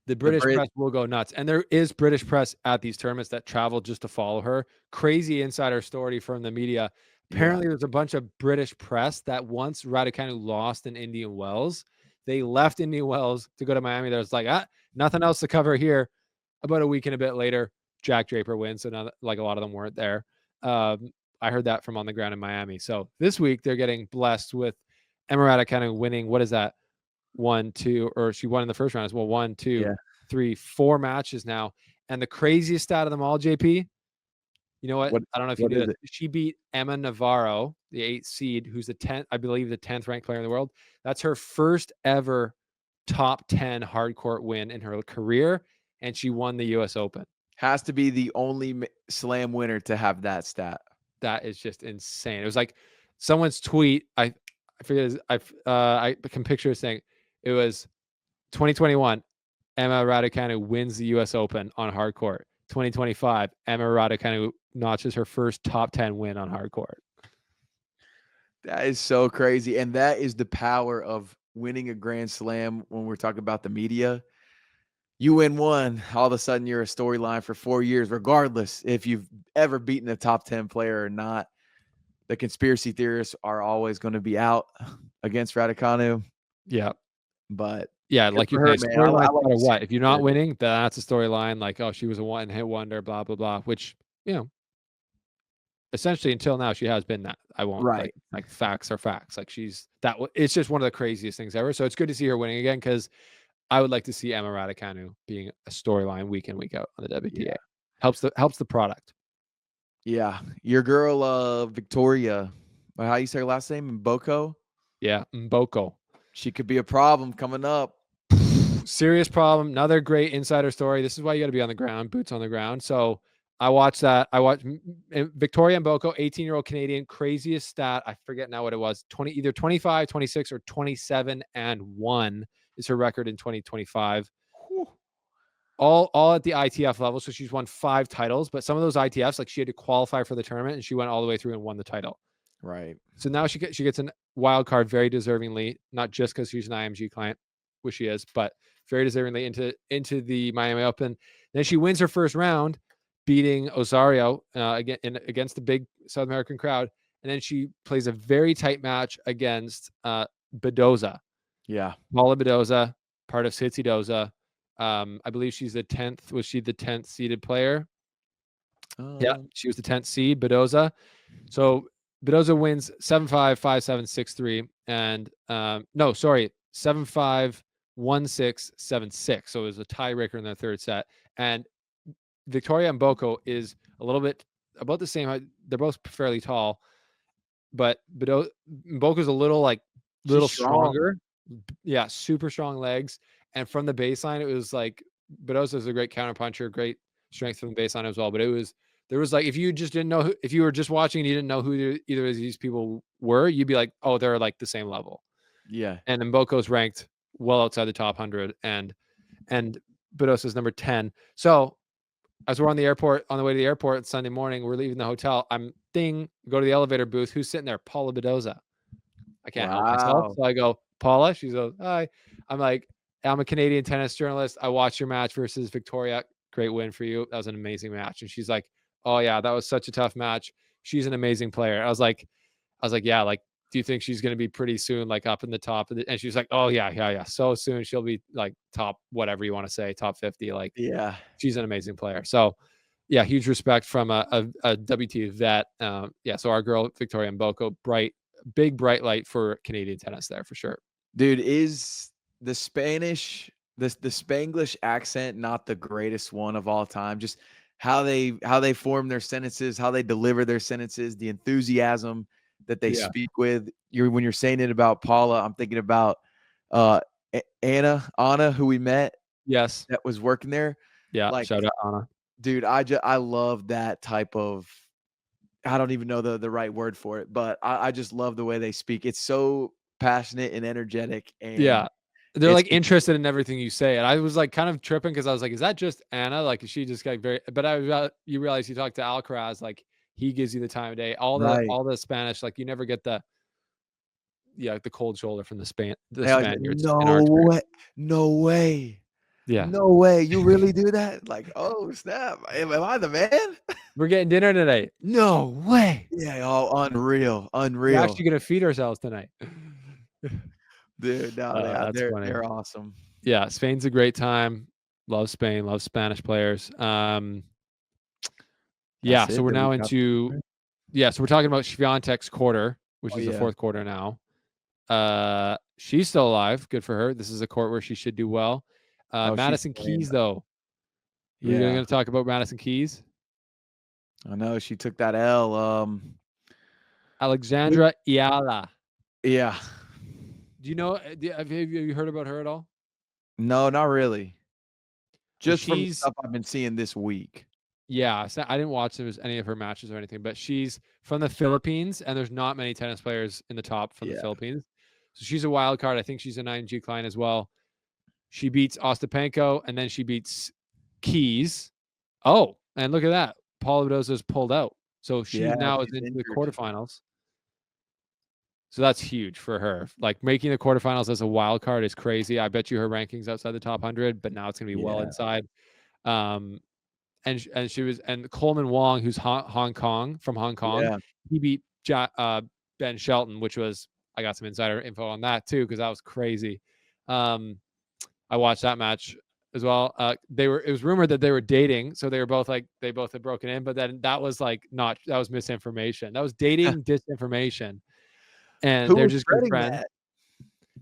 The British press will go nuts. And there is British press at these tournaments that travel just to follow her. Crazy insider story from the media. Apparently, there's a bunch of British press that once Raducanu lost in Indian Wells, they left Indian Wells to go to Miami. There's like, nothing else to cover here. About a week and a bit later, Jack Draper wins. So now, like, a lot of them weren't there. I heard that from on the ground in Miami. So this week, they're getting blessed with Emma Raducanu winning. What is that? 1, 2, or she won in the first round as well. 1, 2, 3, 4 matches now. And the craziest stat of them all, JP, you know what? I don't know if you knew that. She beat Emma Navarro, the 8th seed, who's the 10th, I believe the 10th ranked player in the world. That's her first ever top 10 hard court win in her career. And she won the US Open. Has to be the only slam winner to have that stat. That is just insane. It was like someone's tweet. I forget. I can picture saying it was 2021. Emma Raducanu wins the U.S. Open on hard court. 2025. Emma Raducanu notches her first top 10 win on hard court. That is so crazy, and that is the power of winning a Grand Slam. When we're talking about the media, you win one, all of a sudden you're a storyline for 4 years, regardless if you've ever beaten a top 10 player or not. The conspiracy theorists are always going to be out against Raducanu, Yeah. but Yeah, good like for you her, say, man. I storylines no like matter to see what. her If you're do not good. winning, that's a storyline. Like, oh, she was a one-hit wonder, blah blah blah. Which essentially until now she has been that. I won't Right. like facts are facts. Like she's that. It's just one of the craziest things ever. So it's good to see her winning again because I would like to see Emma Raducanu being a storyline week in week out on the WTA. Yeah. Helps the product. Yeah. Your girl, Victoria, how you say her last name? Mboko? Yeah, Mboko. She could be a problem coming up. Serious problem. Another great insider story. This is why you got to be on the ground, boots on the ground. So I watched that. I watched Victoria Mboko, 18-year-old Canadian, craziest stat. I forget now what it was. Either 25, 26, or 27 and 1 is her record in 2025. Whew. All at the ITF level. So she's won 5 titles, but some of those ITFs, like she had to qualify for the tournament and she went all the way through and won the title. Right. So now she gets a wild card very deservingly, not just because she's an IMG client, which she is, but very deservingly into the Miami Open. Then she wins her first round, beating Osorio against the big South American crowd, and then she plays a very tight match against Bedoza. Yeah. Paula Bedoza, part of Sitsi Doza. I believe she's the 10th. Was she the 10th seeded player? Yeah, she was the 10th seed, Bedoza. So Bedoza wins 7-5, 5-7, 6-3. And no, sorry, 7-5, 1-6, 7-6. So it was a tiebreaker in the third set. And Victoria Mboko is a little bit about the same height. They're both fairly tall, but Mboko's a little stronger. Yeah, super strong legs. And from the baseline, it was like Bedoza's a great counterpuncher, great strength from the baseline as well. But there was like if you just didn't know if you were just watching and you didn't know who either of these people were, you'd be like, oh, they're like the same level. Yeah. And Mboko's ranked well outside the top 100, and Bedoza's number 10. So as we're on the way to the airport Sunday morning, we're leaving the hotel. Go to the elevator booth. Who's sitting there? Paula Bedoza. I can't help myself. So I go, Paula. She goes, hi. I'm like, I'm a Canadian tennis journalist. I watched your match versus Victoria. Great win for you. That was an amazing match. And she's like, oh yeah, that was such a tough match. She's an amazing player. I was like, yeah, like, do you think she's going to be pretty soon, like up in the top? And she's like, oh yeah. So soon she'll be like top, whatever you want to say, top 50. Like, Yeah. She's an amazing player. So yeah, huge respect from a WTA vet. Yeah. So our girl, Victoria Mboko, big bright light for Canadian tennis there for sure. Dude, is the Spanish, the Spanglish accent not the greatest one of all time? Just how they form their sentences, how they deliver their sentences, the enthusiasm that they speak with. When you're saying it about Paula, I'm thinking about Anna, who we met. Yes. That was working there. Yeah. Like, shout out Anna. Dude, I love that type of, I don't even know the right word for it, but I just love the way they speak. It's so passionate and energetic. And yeah. They're like interested in everything you say. And I was like kind of tripping because I was like, is that just Anna? Like, is she just like but you realize you talk to Alcaraz, like he gives you the time of day. All the Spanish, like you never get the cold shoulder from the Spaniards. No way. Yeah. No way. You really do that? Like, oh snap. Am I the man? We're getting dinner today. No way. Yeah. Oh, unreal. We're actually going to feed ourselves tonight. Dude, no, they're awesome. Yeah. Spain's a great time. Love Spain. Love Spanish players. Yeah. So we're now into, so we're talking about Swiatek's quarter, which is the fourth quarter now. She's still alive. Good for her. This is a court where she should do well. Madison Keys, though. We're going to talk about Madison Keys. I know she took that L. Alexandra Iala. Yeah. Do you know? Have you heard about her at all? No, not really. Just from the stuff I've been seeing this week. Yeah, so I didn't watch any of her matches or anything, but she's from the Philippines, and there's not many tennis players in the top from the Yeah. Philippines. So she's a wild card. I think she's an IMG client as well. She beats Ostapenko, and then she beats Keys. Oh, and look at that. Paula Badoza's pulled out. So she Yeah, now is she's into the injured. quarterfinals. So that's huge for her. Like making the quarterfinals as a wild card is crazy. I bet you her rankings outside the top 100, but now it's going to be well Yeah. inside. And she was, and Coleman Wong, who's Hong Kong, from Hong Kong, Yeah. he beat Ben Shelton, which was, I got some insider info on that too, because that was crazy. I watched that match as well. It was rumored that they were dating, so they both had broken in, but then that was that was misinformation. That was dating disinformation, and Who they're was just good spreading friends. that?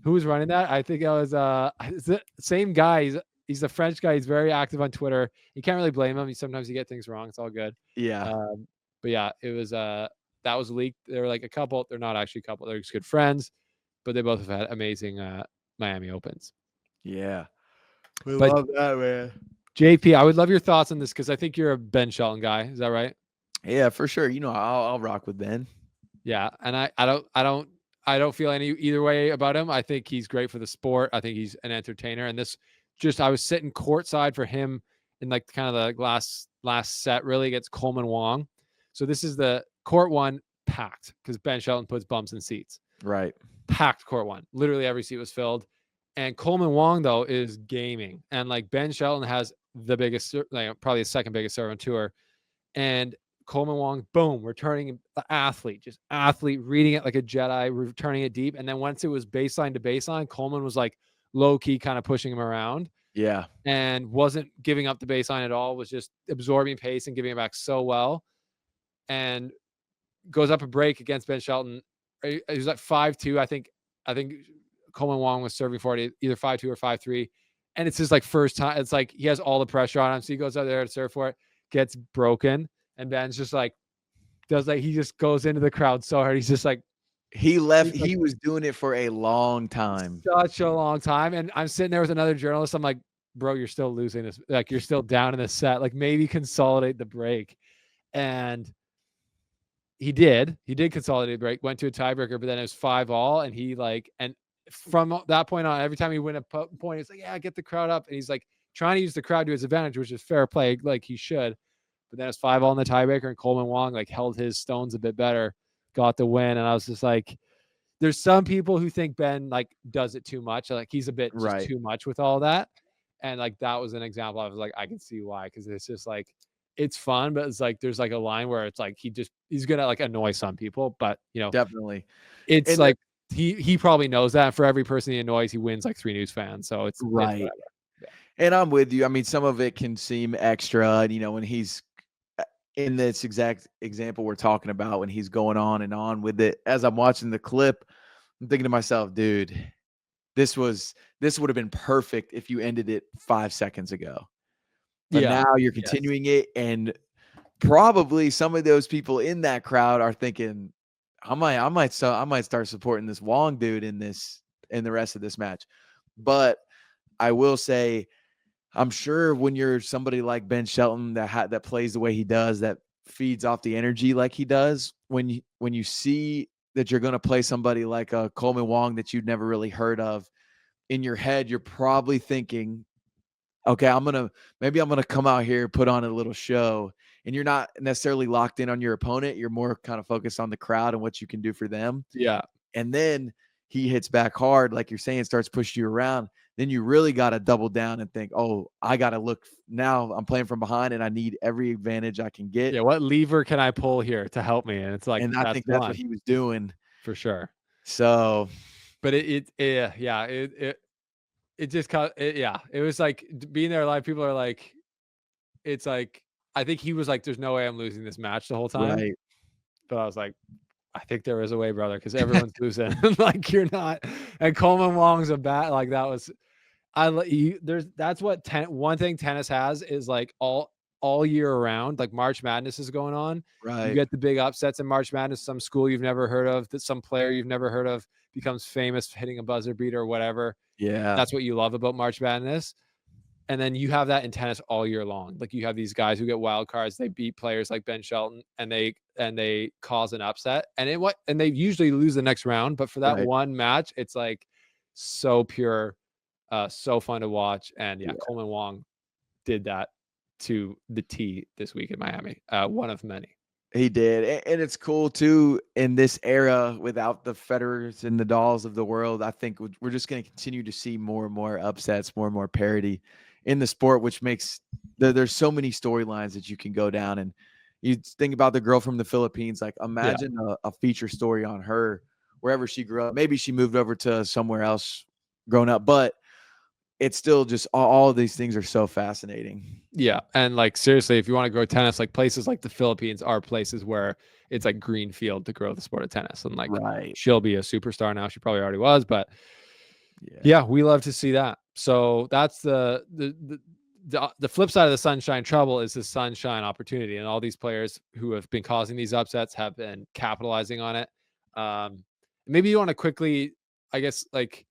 Who was running that? I think it was the same guy. He's the French guy. He's very active on Twitter. You can't really blame him. Sometimes you get things wrong. It's all good. Yeah. But yeah, it was that was leaked. They were like a couple. They're not actually a couple. They're just good friends, but they both have had amazing Miami Opens. Yeah. We But love that, man. JP, I would love your thoughts on this because I think you're a Ben Shelton guy. Is that right? Yeah, for sure. You know, I'll rock with Ben. Yeah, and I don't feel any either way about him. I think he's great for the sport. I think he's an entertainer. And I was sitting courtside for him in like kind of the last set really against Coleman Wong. So this is the court one packed because Ben Shelton puts bumps in seats. Right. Packed court one. Literally every seat was filled. And Coleman Wong though is gaming, and like Ben Shelton has the biggest, probably the second biggest serve on tour, and Coleman Wong, boom, returning athlete, just athlete, reading it like a Jedi, returning it deep. And then once it was baseline to baseline, Coleman was like low key kind of pushing him around Yeah. and wasn't giving up the baseline at all, was just absorbing pace and giving it back so well. And goes up a break against Ben Shelton. It was like 5-2. I think Coleman Wong was serving for it either 5-2 or 5-3. And it's his like first time. It's like he has all the pressure on him. So he goes out there to serve for it, gets broken. And Ben's just like, he just goes into the crowd so hard. He's just like, he was doing it for a long time. Such a long time. And I'm sitting there with another journalist. I'm like, bro, you're still losing this. Like, you're still down in the set. Like, maybe consolidate the break. And he did consolidate the break, went to a tiebreaker, but then it was 5-all. And from that point on, every time he win a point, it's like, yeah, get the crowd up. And he's like trying to use the crowd to his advantage, which is fair play, like he should. But then it's 5-all in the tiebreaker, and Coleman Wong like held his stones a bit better, got the win. And I was just like, there's some people who think Ben like does it too much. Like he's a bit just too much with all that. And like that was an example. I was like, I can see why, because it's just like it's fun, but it's like there's like a line where it's like he's gonna like annoy some people, but Definitely. It's like he probably knows that. For every person he annoys, he wins like 3 news fans. So it's right. And I'm with you. I mean, some of it can seem extra, and when he's in this exact example we're talking about, when he's going on and on with it, as I'm watching the clip, I'm thinking to myself, dude, this would have been perfect if you ended it 5 seconds ago. But now you're continuing it, and probably some of those people in that crowd are thinking, I might start supporting this Wong dude in the rest of this match. But I will say, I'm sure when you're somebody like Ben Shelton that plays the way he does, that feeds off the energy like he does, when you see that you're going to play somebody like a Coleman Wong that you'd never really heard of, in your head, you're probably thinking, okay, I'm going to come out here, put on a little show. And you're not necessarily locked in on your opponent. You're more kind of focused on the crowd and what you can do for them. Yeah. And then he hits back hard, like you're saying, starts pushing you around. Then you really got to double down and think, oh, I got to look now. I'm playing from behind and I need every advantage I can get. Yeah. What lever can I pull here to help me? And it's like, and I think that's what he was doing for sure. So, but it just it was like being there live. People are like, it's like, I think he was like, there's no way I'm losing this match the whole time. Right. But I was like, I think there is a way, brother, because everyone's losing. Like you're not. And Coleman Wong's a bat. Like that was, that's what one thing tennis has is like all year around, like March Madness is going on. Right. You get the big upsets in March Madness. Some school you've never heard of, that some player you've never heard of becomes famous hitting a buzzer beater or whatever. Yeah. That's what you love about March Madness. And then you have that in tennis all year long. Like you have these guys who get wild cards, they beat players like Ben Shelton, and they cause an upset. And they usually lose the next round, but for that Right. one match, it's like so pure, so fun to watch. And yeah, Yeah. Coleman Wong did that to the T this week in Miami. One of many. He did. And it's cool too in this era without the Federers and Nadals of the world. I think we're just going to continue to see more and more upsets, more and more parity in the sport, which makes there's so many storylines that you can go down. And you think about the girl from the Philippines, like Yeah. imagine a feature story on her wherever she grew up. Maybe she moved over to somewhere else growing up, but it's still just all of these things are so fascinating. Yeah. And like, seriously, if you want to grow tennis, like places like the Philippines are places where it's like green field to grow the sport of tennis. And like, Right. she'll be a superstar now. She probably already was, but Yeah. yeah, we love to see that. So that's the flip side of the sunshine trouble is the sunshine opportunity. And all these players who have been causing these upsets have been capitalizing on it. Maybe you want to quickly, I guess, like,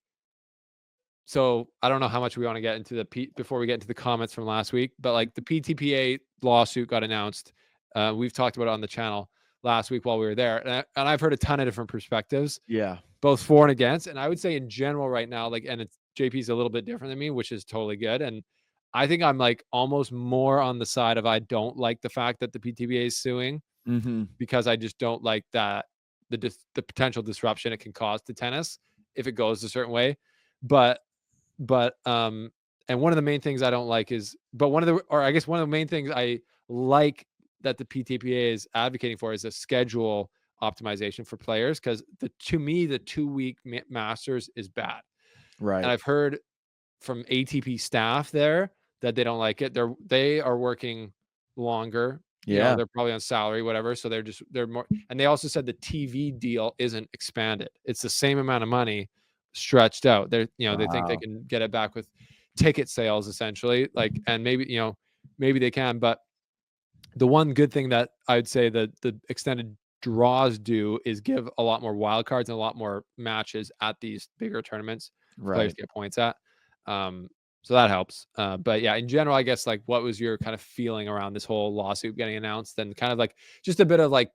so I don't know how much we want to get into before we get into the comments from last week, but like the PTPA lawsuit got announced. We've talked about it on the channel last week while we were there, and I've heard a ton of different perspectives, Yeah. both for and against. And I would say in general right now, like, and JP's a little bit different than me, which is totally good. And I think I'm like almost more on the side of I don't like the fact that the PTPA is suing Mm-hmm. because I just don't like that the potential disruption it can cause to tennis if it goes a certain way. But and one of the main things I don't like is, one of the main things I like that the PTPA is advocating for is a schedule optimization for players, because to me the 2-week Masters is bad. Right. And I've heard from ATP staff there that they don't like it. They are working longer. Yeah. They're probably on salary, whatever. So they're more, and they also said the TV deal isn't expanded. It's the same amount of money stretched out. They think they Wow. can get it back with ticket sales essentially. Like, and maybe they can, but the one good thing that I'd say that the extended draws do is give a lot more wild cards and a lot more matches at these bigger tournaments for players Right. to get points at. So that helps. But yeah, in general, I guess, like, what was your kind of feeling around this whole lawsuit getting announced, and kind of like just a bit of like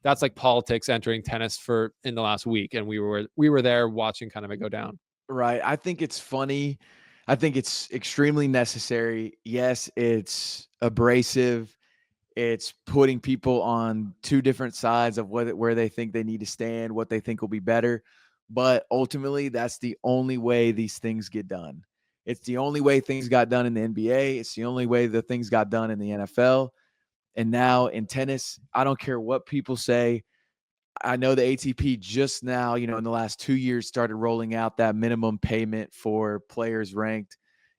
that's like politics entering tennis in the last week. And we were there watching kind of it go down. Right. I think it's funny. I think it's extremely necessary. Yes, it's abrasive. It's putting people on two different sides of where they think they need to stand, what they think will be better. But ultimately, that's the only way these things get done. It's the only way things got done in the NBA. It's the only way the things got done in the NFL. And now in tennis, I don't care what people say. I know the ATP just now, in the last 2 years started rolling out that minimum payment for players ranked.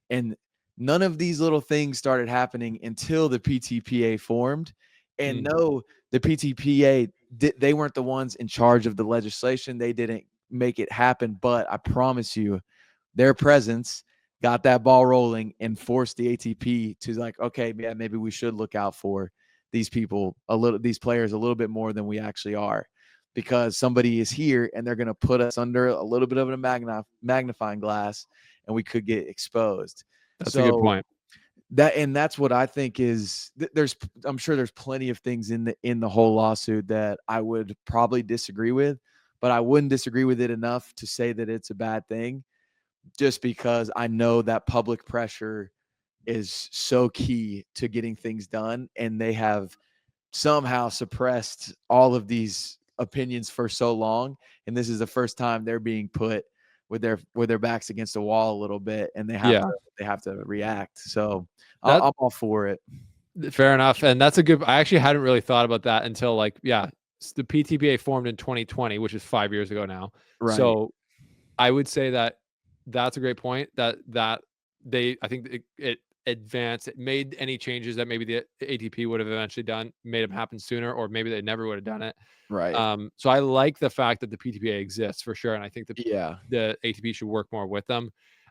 And none of these little things started happening until the PTPA formed. And no, the PTPA, they weren't the ones in charge of the legislation. They didn't make it happen. But I promise you, their presence got that ball rolling and forced the ATP to, like, okay, yeah, maybe we should look out for these players a little bit more than we actually are, because somebody is here and they're going to put us under a little bit of a magnifying glass and we could get exposed. That's a good point. That's what I think is I'm sure there's plenty of things in the whole lawsuit that I would probably disagree with, but I wouldn't disagree with it enough to say that it's a bad thing, just because I know that public pressure is so key to getting things done. And they have somehow suppressed all of these opinions for so long. And this is the first time they're being put with their backs against the wall a little bit, and they have to react. So I'm all for it. Fair enough. And that's I actually hadn't really thought about that until, like, the PTPA formed in 2020, which is 5 years ago now. Right. So I would say that's a great point, that I think it advanced, it made any changes that maybe the ATP would have eventually done, made them happen sooner, or maybe they never would have done it. Right. So I like the fact that the PTPA exists for sure. And I think the ATP should work more with them.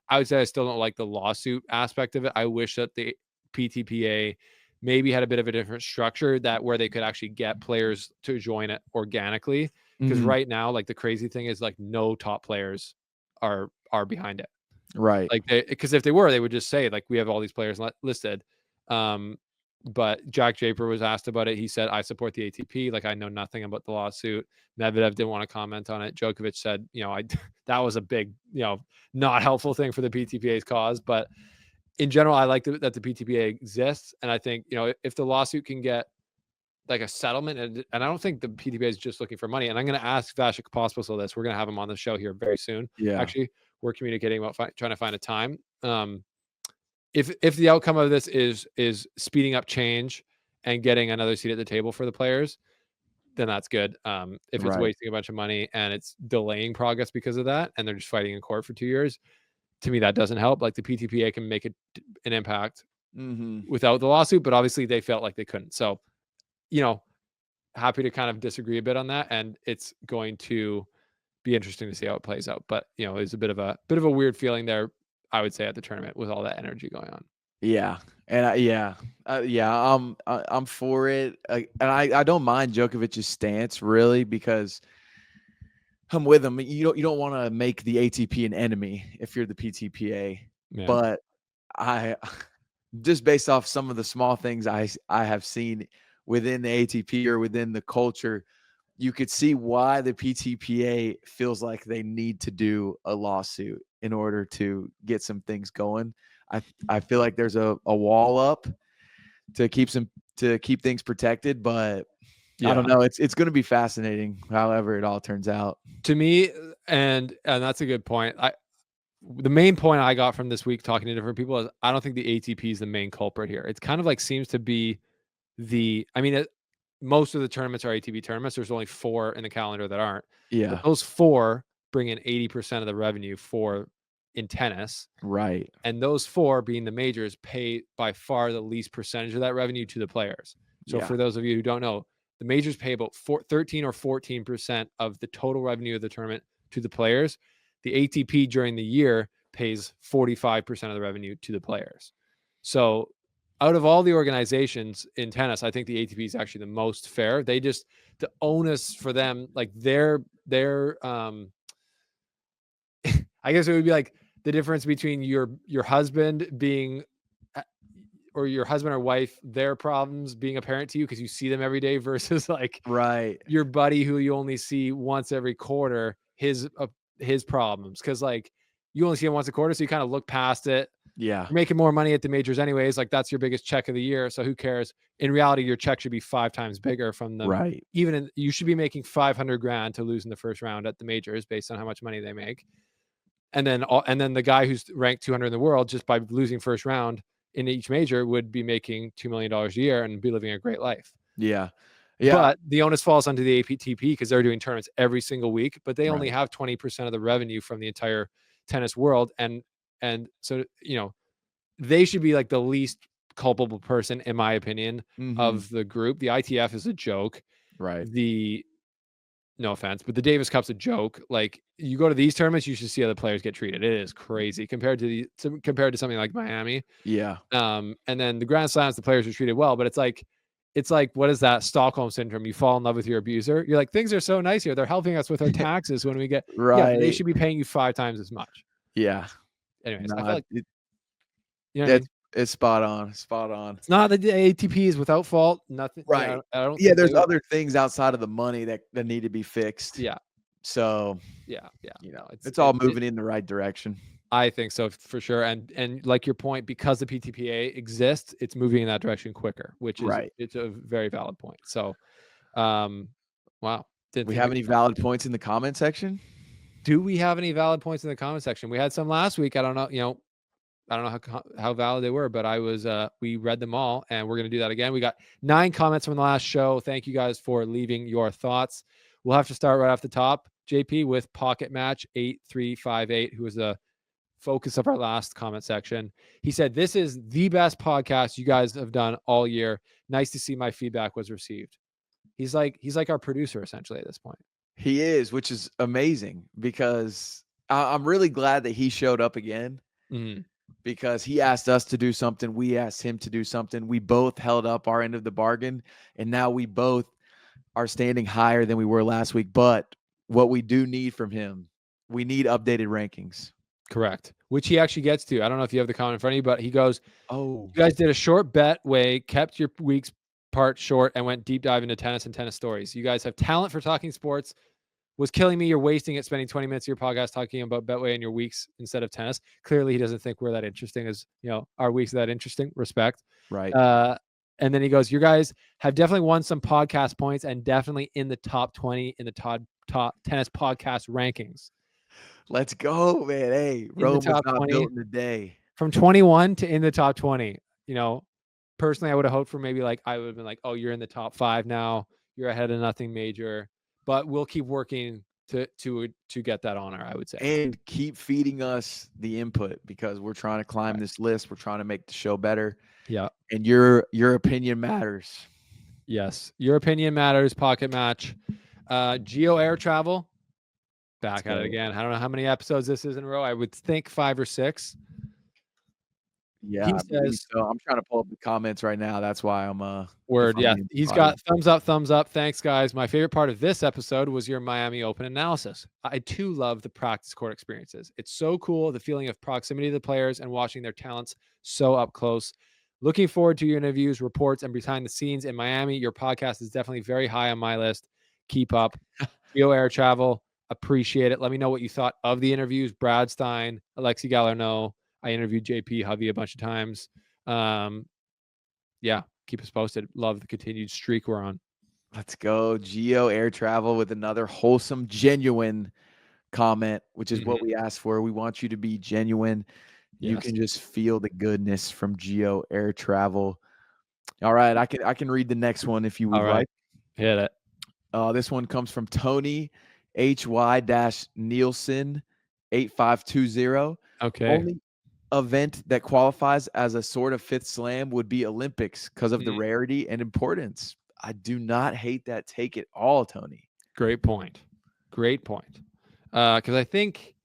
I would say I still don't like the lawsuit aspect of it. I wish that the PTPA maybe had a bit of a different structure where they could actually get players to join it organically. Because right now, like, the crazy thing is, like, no top players are behind it. Right. Like because if they were, they would just say like we have all these players listed. But Jack Draper was asked about it. He said, "I support the ATP. Like I know nothing about the lawsuit." Medvedev didn't want to comment on it. Djokovic said, I that was a big, not helpful thing for the PTPA's cause. But in general, I like that the PTPA exists, and I think if the lawsuit can get like a settlement, and I don't think the PTPA is just looking for money. And I'm going to ask Vasek Pospisil this. We're going to have him on the show here very soon. Yeah. Actually, we're communicating about trying to find a time. If the outcome of this is speeding up change and getting another seat at the table for the players, then that's good. If it's wasting a bunch of money and it's delaying progress because of that, and they're just fighting in court for 2 years, to me that doesn't help. Like the PTPA can make an impact without the lawsuit, but obviously they felt like they couldn't. So, happy to kind of disagree a bit on that, and it's going to be interesting to see how it plays out. But it's a bit of a weird feeling there, I would say, at the tournament with all that energy going on. Yeah, and I'm for it, and I don't mind Djokovic's stance really because I'm with him. You don't want to make the ATP an enemy if you're the PTPA, but I just based off some of the small things I have seen within the ATP or within the culture, you could see why the PTPA feels like they need to do a lawsuit in order to get some things going. I feel like there's a wall up to keep things protected, but I don't know. It's going to be fascinating, however it all turns out. To me, and that's a good point. The main point I got from this week talking to different people is I don't think the ATP is the main culprit here. It's kind of like seems to be most of the tournaments are ATP tournaments. There's only 4 in the calendar that aren't. Yeah. But those 4 bring in 80% of the revenue in tennis. Right. And those 4 being the majors pay by far the least percentage of that revenue to the players. So for those of you who don't know, the majors pay about 13 or 14% of the total revenue of the tournament to the players. The ATP during the year pays 45% of the revenue to the players. So out of all the organizations in tennis, I think the ATP is actually the most fair. The onus for them, like their I guess it would be like the difference between your husband being or your husband or wife, their problems being apparent to you because you see them every day versus like your buddy who you only see once every quarter, his problems. Cause like you only see him once a quarter. So you kind of look past it. Yeah. You're making more money at the majors anyways. Like that's your biggest check of the year. So who cares? In reality, your check should be 5 times bigger from them. Right. You should be making $500,000 to lose in the first round at the majors based on how much money they make. And then the guy who's ranked 200 in the world just by losing first round in each major would be making $2 million a year and be living a great life. Yeah. Yeah. But the onus falls onto the ATP because they're doing tournaments every single week, but they only have 20% of the revenue from the entire tennis world. And so, they should be like the least culpable person, in my opinion, of the group. The ITF is a joke. Right. No offense, but the Davis Cup's a joke. Like you go to these tournaments, you should see how the players get treated. It is crazy compared to something like Miami. Yeah. And then the Grand Slams, the players are treated well, but it's like, what is that Stockholm syndrome? You fall in love with your abuser. You're like, things are so nice here. They're helping us with our taxes when we get Yeah, they should be paying you 5 times as much. Yeah. Anyways, I feel like it's spot on. Spot on. It's not that the ATP is without fault. Nothing. Right. I don't. Yeah. There's other things outside of the money that need to be fixed. Yeah. So. Yeah. It's all moving in the right direction. I think so for sure. And like your point, because the PTPA exists, it's moving in that direction quicker, which is it's a very valid point. So, wow. Do we have any valid points in the comment section? Do we have any valid points in the comment section? We had some last week. I don't know. I don't know how valid they were, but we read them all, and we're going to do that again. We got 9 comments from the last show. Thank you guys for leaving your thoughts. We'll have to start right off the top, JP, with Pocket Match 8358, who was the focus of our last comment section. He said, "This is the best podcast you guys have done all year. Nice to see my feedback was received." He's like our producer essentially at this point. He is, which is amazing because I'm really glad that he showed up again. Because he asked us to do something. We asked him to do something. We both held up our end of the bargain. And now we both are standing higher than we were last week. But what we do need from him, we need updated rankings. Correct. which he actually gets to. I don't know if you have the comment in front of you, but he goes, Oh, you guys did a short Betway, kept your week's part short, and went deep dive into tennis and tennis stories. You guys have talent for talking sports. Was killing me. You're wasting it spending 20 minutes of your podcast talking about Betway and your weeks instead of tennis. Clearly, he doesn't think we're that interesting as, our weeks are that interesting. Respect. right. And then he goes, you guys have definitely won some podcast points and definitely in the top 20 in the top tennis podcast rankings. Let's go, man. Hey, In the Rome was top not 20 built in a day. from 21 to in the top 20. Personally, I would have hoped for maybe I would have been like, oh, you're in the top 5 now. You're ahead of nothing major, but we'll keep working to get that honor, I would say. And keep feeding us the input because we're trying to climb this list. We're trying to make the show better. Yeah. And your opinion matters. Yes. Your opinion matters. Pocket match. Geo Air Travel. Back at it again. I don't know how many episodes this is in a row. I would think 5 or 6. Yeah, He I believe says, so. I'm trying to pull up the comments right now. That's why I'm word. Yeah. being He's spotted. got thumbs up, thumbs up. Thanks, guys. My favorite part of this episode was your Miami Open analysis. I too love the practice court experiences. It's so cool, the feeling of proximity to the players and watching their talents so up close. Looking forward to your interviews, reports, and behind the scenes in Miami. Your podcast is definitely very high on my list. Keep up. Geo Air Travel. Appreciate it. Let me know what you thought of the interviews. Brad Stein, Alexi Gallarneau. I interviewed JP Hovey a bunch of times. Yeah, keep us posted. Love the continued streak we're on. Let's go. Geo Air Travel with another wholesome, genuine comment, which is what we asked for. We want you to be genuine. You Yes. can just feel the goodness from Geo Air Travel. All right, I can read the next one if you would like. Hit it. This one comes from Tony HY-Nielsen 8520. Okay. Only event that qualifies as a sort of fifth slam would be Olympics because of the rarity and importance. I do not hate that take at all, Tony. Great point. Great point. Because I think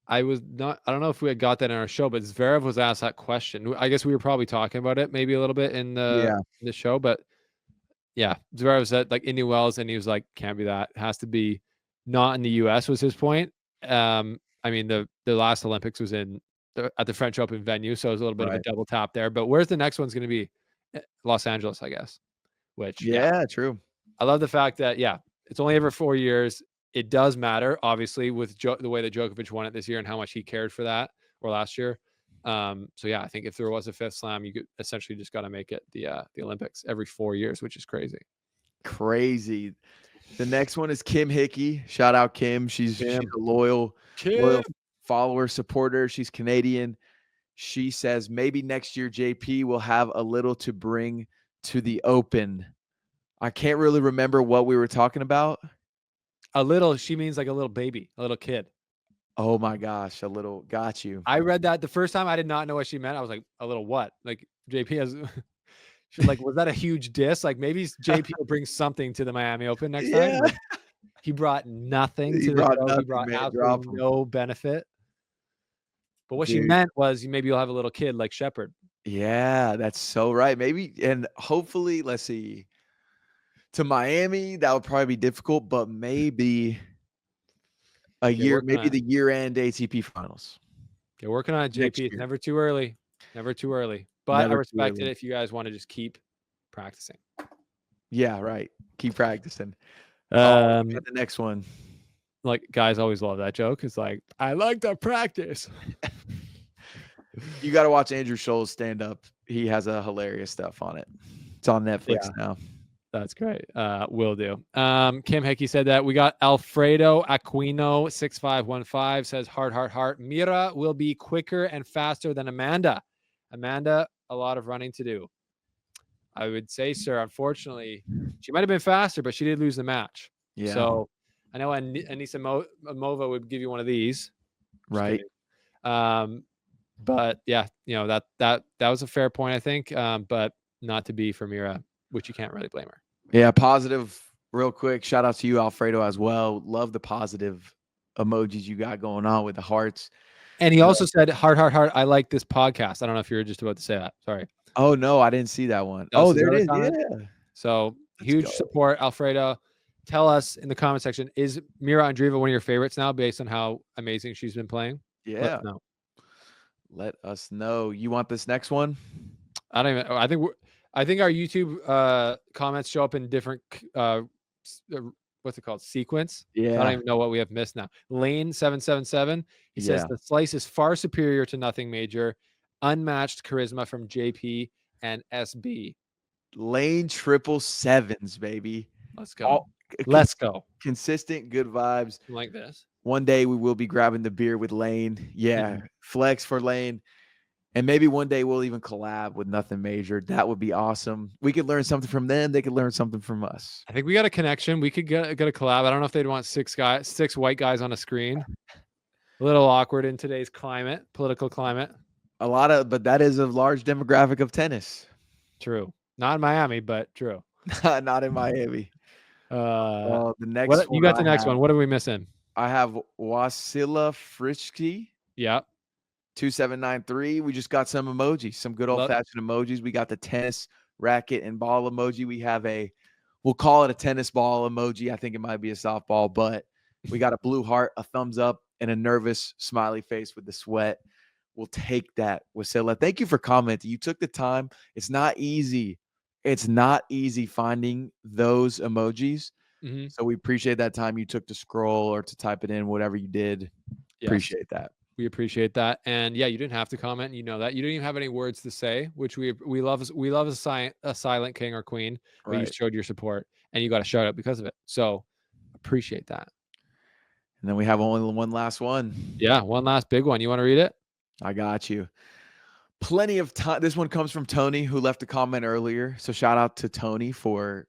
I don't know if we had got that in our show, but Zverev was asked that question. I guess we were probably talking about it maybe a little bit in the show, but yeah, Zverev said Indian Wells, and he was like, can't be that. It has to be not in the US was his point. I mean, the last Olympics was at the French Open venue, so it was a little bit of a double tap there. But where's the next one's going to be? Los Angeles, I guess. Which true. I love the fact that it's only every 4 years. It does matter, obviously, with the way that Djokovic won it this year and how much he cared for that, or last year. So I think if there was a fifth slam, you could essentially just got to make it the Olympics every 4 years, which is crazy. Crazy. The next one is Kim Hickey. Shout out Kim. She's a loyal follower, supporter. She's Canadian. She says maybe next year JP will have a little to bring to the Open. I can't really remember what we were talking about. A little, she means like a little baby, a little kid. Oh my gosh, a little. Got you. I read that the first time. I did not know what she meant. I was like, a little what? Like JP has. She's like, was that a huge diss? Like maybe JP will bring something to the Miami Open next time. Like, he brought nothing to the show. He brought absolutely no benefit. But what she meant was maybe you'll have a little kid like Shepard. Yeah, that's so right. Maybe, and hopefully, let's see. To Miami, that would probably be difficult, but maybe maybe the year-end ATP finals. Get working on it, JP. It's never too early. Never too early. But I respect it if you guys want to just keep practicing. Yeah, right. Keep practicing. The next one. Like, guys always love that joke. It's like, I like to practice. You got to watch Andrew Scholl's stand up. He has a hilarious stuff on it. It's on Netflix now. That's great. Will do. Kim Hickey said that. We got Alfredo Aquino 6515 says heart. Mira will be quicker and faster than Amanda. Amanda, a lot of running to do. I would say, sir, unfortunately, she might have been faster, but she did lose the match. Yeah. So I know Anissa Mova would give you one of these. Right. But yeah, that was a fair point, I think. But not to be for Mira, which you can't really blame her. Yeah, positive. Real quick, shout out to you, Alfredo, as well. Love the positive emojis you got going on with the hearts. And he also said, heart. I like this podcast. I don't know if you were just about to say that. Sorry. Oh, no, I didn't see that one. There it is. Yeah. So huge support, Alfredo. Tell us in the comment section, is Mira Andreeva one of your favorites now based on how amazing she's been playing? Yeah. Let us know. You want this next one? I don't even. I think our YouTube comments show up in different what's it called, sequence. So I don't Yeah. even know what we have missed now. Lane 777. He says Yeah. the slice is far superior to Nothing Major, unmatched charisma from JP and SB. Lane 777s, baby. Let's go. All Let's go. consistent, good vibes. Like this. One day we will be grabbing the beer with Lane. Yeah. Mhm. Flex for Lane. And maybe one day we'll even collab with Nothing Major. That would be awesome. We could learn something from them. They could learn something from us. I think we got a connection. We could get a collab. I don't know if they'd want six white guys on a screen. A little awkward in today's political climate. But that is a large demographic of tennis. True. Not in Miami, but true. Not in Miami. The next What you one got the next one? What are we missing? I have Wasila Frischke. Yeah. 2793. We just got some emojis, some good old fashioned emojis. We got the tennis racket and ball emoji. We have we'll call it a tennis ball emoji. I think it might be a softball, but we got a blue heart, a thumbs up, and a nervous smiley face with the sweat. We'll take that, Wasila. Thank you for commenting. You took the time. It's not easy. It's not easy finding those emojis. Mm-hmm. So we appreciate that time you took to scroll or to type it in, whatever you did. Yes. Appreciate that. We appreciate that. And yeah, you didn't have to comment. You know that. You didn't even have any words to say, which we love. We love a silent king or queen, but you showed your support and you got a shout out because of it. So appreciate that. And then we have only one last one. Yeah, one last big one. You want to read it? I got you. Plenty of time. This one comes from Tony, who left a comment earlier. So shout out to Tony for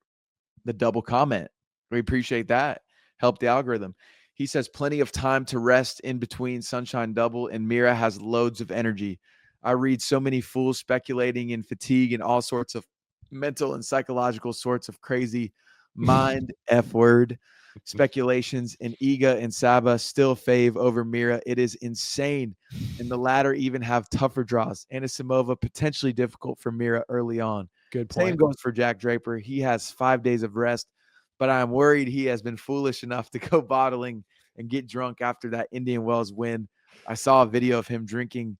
the double comment. We appreciate that. Help the algorithm. He says plenty of time to rest in between Sunshine Double, and Mira has loads of energy. I read so many fools speculating in fatigue and all sorts of mental and psychological sorts of crazy mind F word speculations, and Iga and Saba still fave over Mira. It is insane. And the latter even have tougher draws. Anisimova potentially difficult for Mira early on. Good point. Same goes for Jack Draper. He has 5 days of rest, but I'm worried he has been foolish enough to go bottling and get drunk after that Indian Wells win. I saw a video of him drinking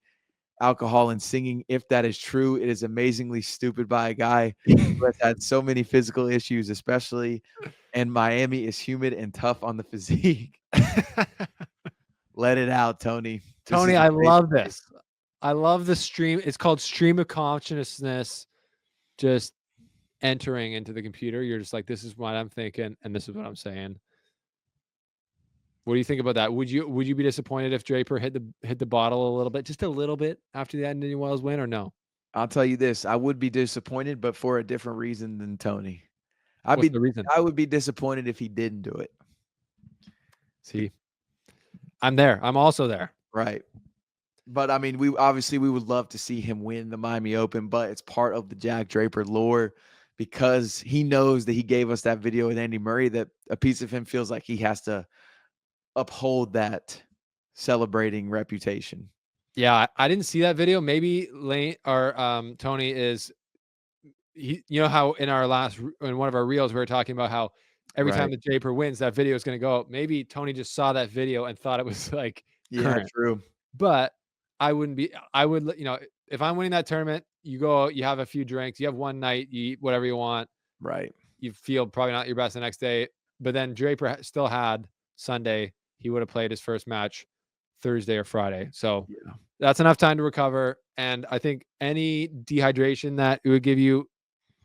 alcohol and singing. If that is true, it is amazingly stupid by a guy who has had so many physical issues, especially, and Miami is humid and tough on the physique. Let it out, Tony. Tony, I love this. I love the stream. It's called stream of consciousness. Just entering into the computer. You're just like, this is what I'm thinking, and this is what I'm saying. What do you think about that? Would you be disappointed if Draper hit the bottle a little bit, just a little bit after the Indian Wells win, or no? I'll tell you this: I would be disappointed, but for a different reason than Tony. What's the reason? I would be disappointed if he didn't do it. See, I'm there. I'm also there. Right. But I mean, we would love to see him win the Miami Open, but it's part of the Jack Draper lore because he knows that he gave us that video with Andy Murray, that a piece of him feels like he has to uphold that celebrating reputation. Yeah, I didn't see that video. Maybe Lane or Tony is you know how in one of our reels we were talking about how every time the Draper wins, that video is going to go up. Maybe Tony just saw that video and thought it was like current. True. But I would, if I'm winning that tournament, you go, you have a few drinks, you have one night, you eat whatever you want. Right. You feel probably not your best the next day. But then Draper still had Sunday. He would have played his first match Thursday or Friday. So that's enough time to recover. And I think any dehydration that it would give you,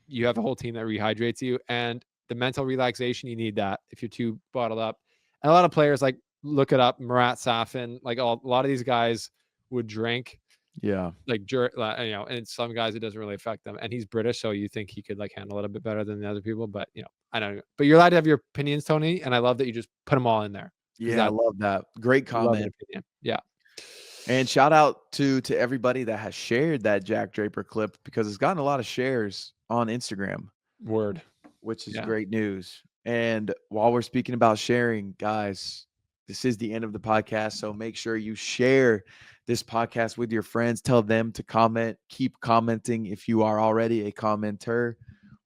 you have a whole team that rehydrates you. And the mental relaxation, you need that if you're too bottled up. And a lot of players, like, look it up, Marat Safin, like a lot of these guys would drink. Yeah. And some guys it doesn't really affect them. And he's British, so you think he could like handle it a bit better than the other people. But I don't know. But you're allowed to have your opinions, Tony. And I love that you just put them all in there. Yeah, I love that. Great comment. Yeah. And shout out to everybody that has shared that Jack Draper clip because it's gotten a lot of shares on Instagram. Word. Which is great news. And while we're speaking about sharing, guys, this is the end of the podcast. So make sure you share this podcast with your friends. Tell them to comment. Keep commenting if you are already a commenter.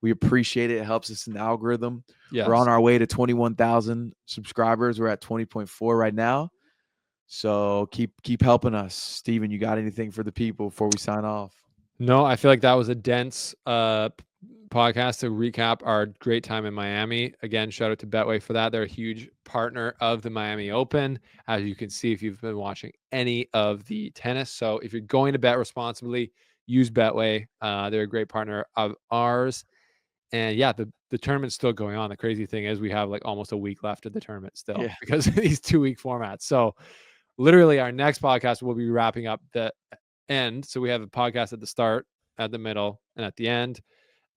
We appreciate it. It helps us in the algorithm. Yes. We're on our way to 21,000 subscribers. We're at 20.4 right now. So keep helping us. Steven, you got anything for the people before we sign off? No, I feel like that was a dense podcast to recap our great time in Miami. Again, shout out to Betway for that. They're a huge partner of the Miami Open, as you can see if you've been watching any of the tennis. So if you're going to bet responsibly, use Betway. They're a great partner of ours. And yeah, the tournament's still going on. The crazy thing is we have like almost a week left of the tournament still Yeah. because of these 2-week formats. So literally our next podcast will be wrapping up the end. So we have a podcast at the start, at the middle, and at the end.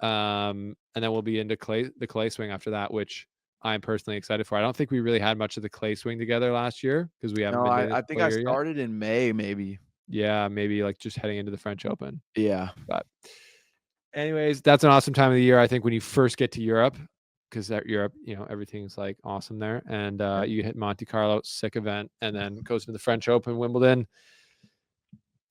And then we'll be into the clay swing after that, which I'm personally excited for. I don't think we really had much of the clay swing together last year because we haven't No, been doing it I think I player yet. started in May, maybe. Yeah, maybe like just heading into the French Open. Yeah. But anyways, that's an awesome time of the year. I think when you first get to Europe, because at Europe, everything's like awesome there. And you hit Monte Carlo, sick event, and then goes to the French Open, Wimbledon.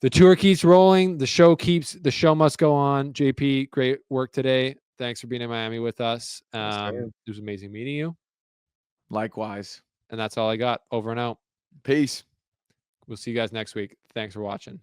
The tour keeps rolling. The show must go on. JP, great work today. Thanks for being in Miami with us. It was amazing meeting you. Likewise. And that's all I got. Over and out. Peace. We'll see you guys next week. Thanks for watching.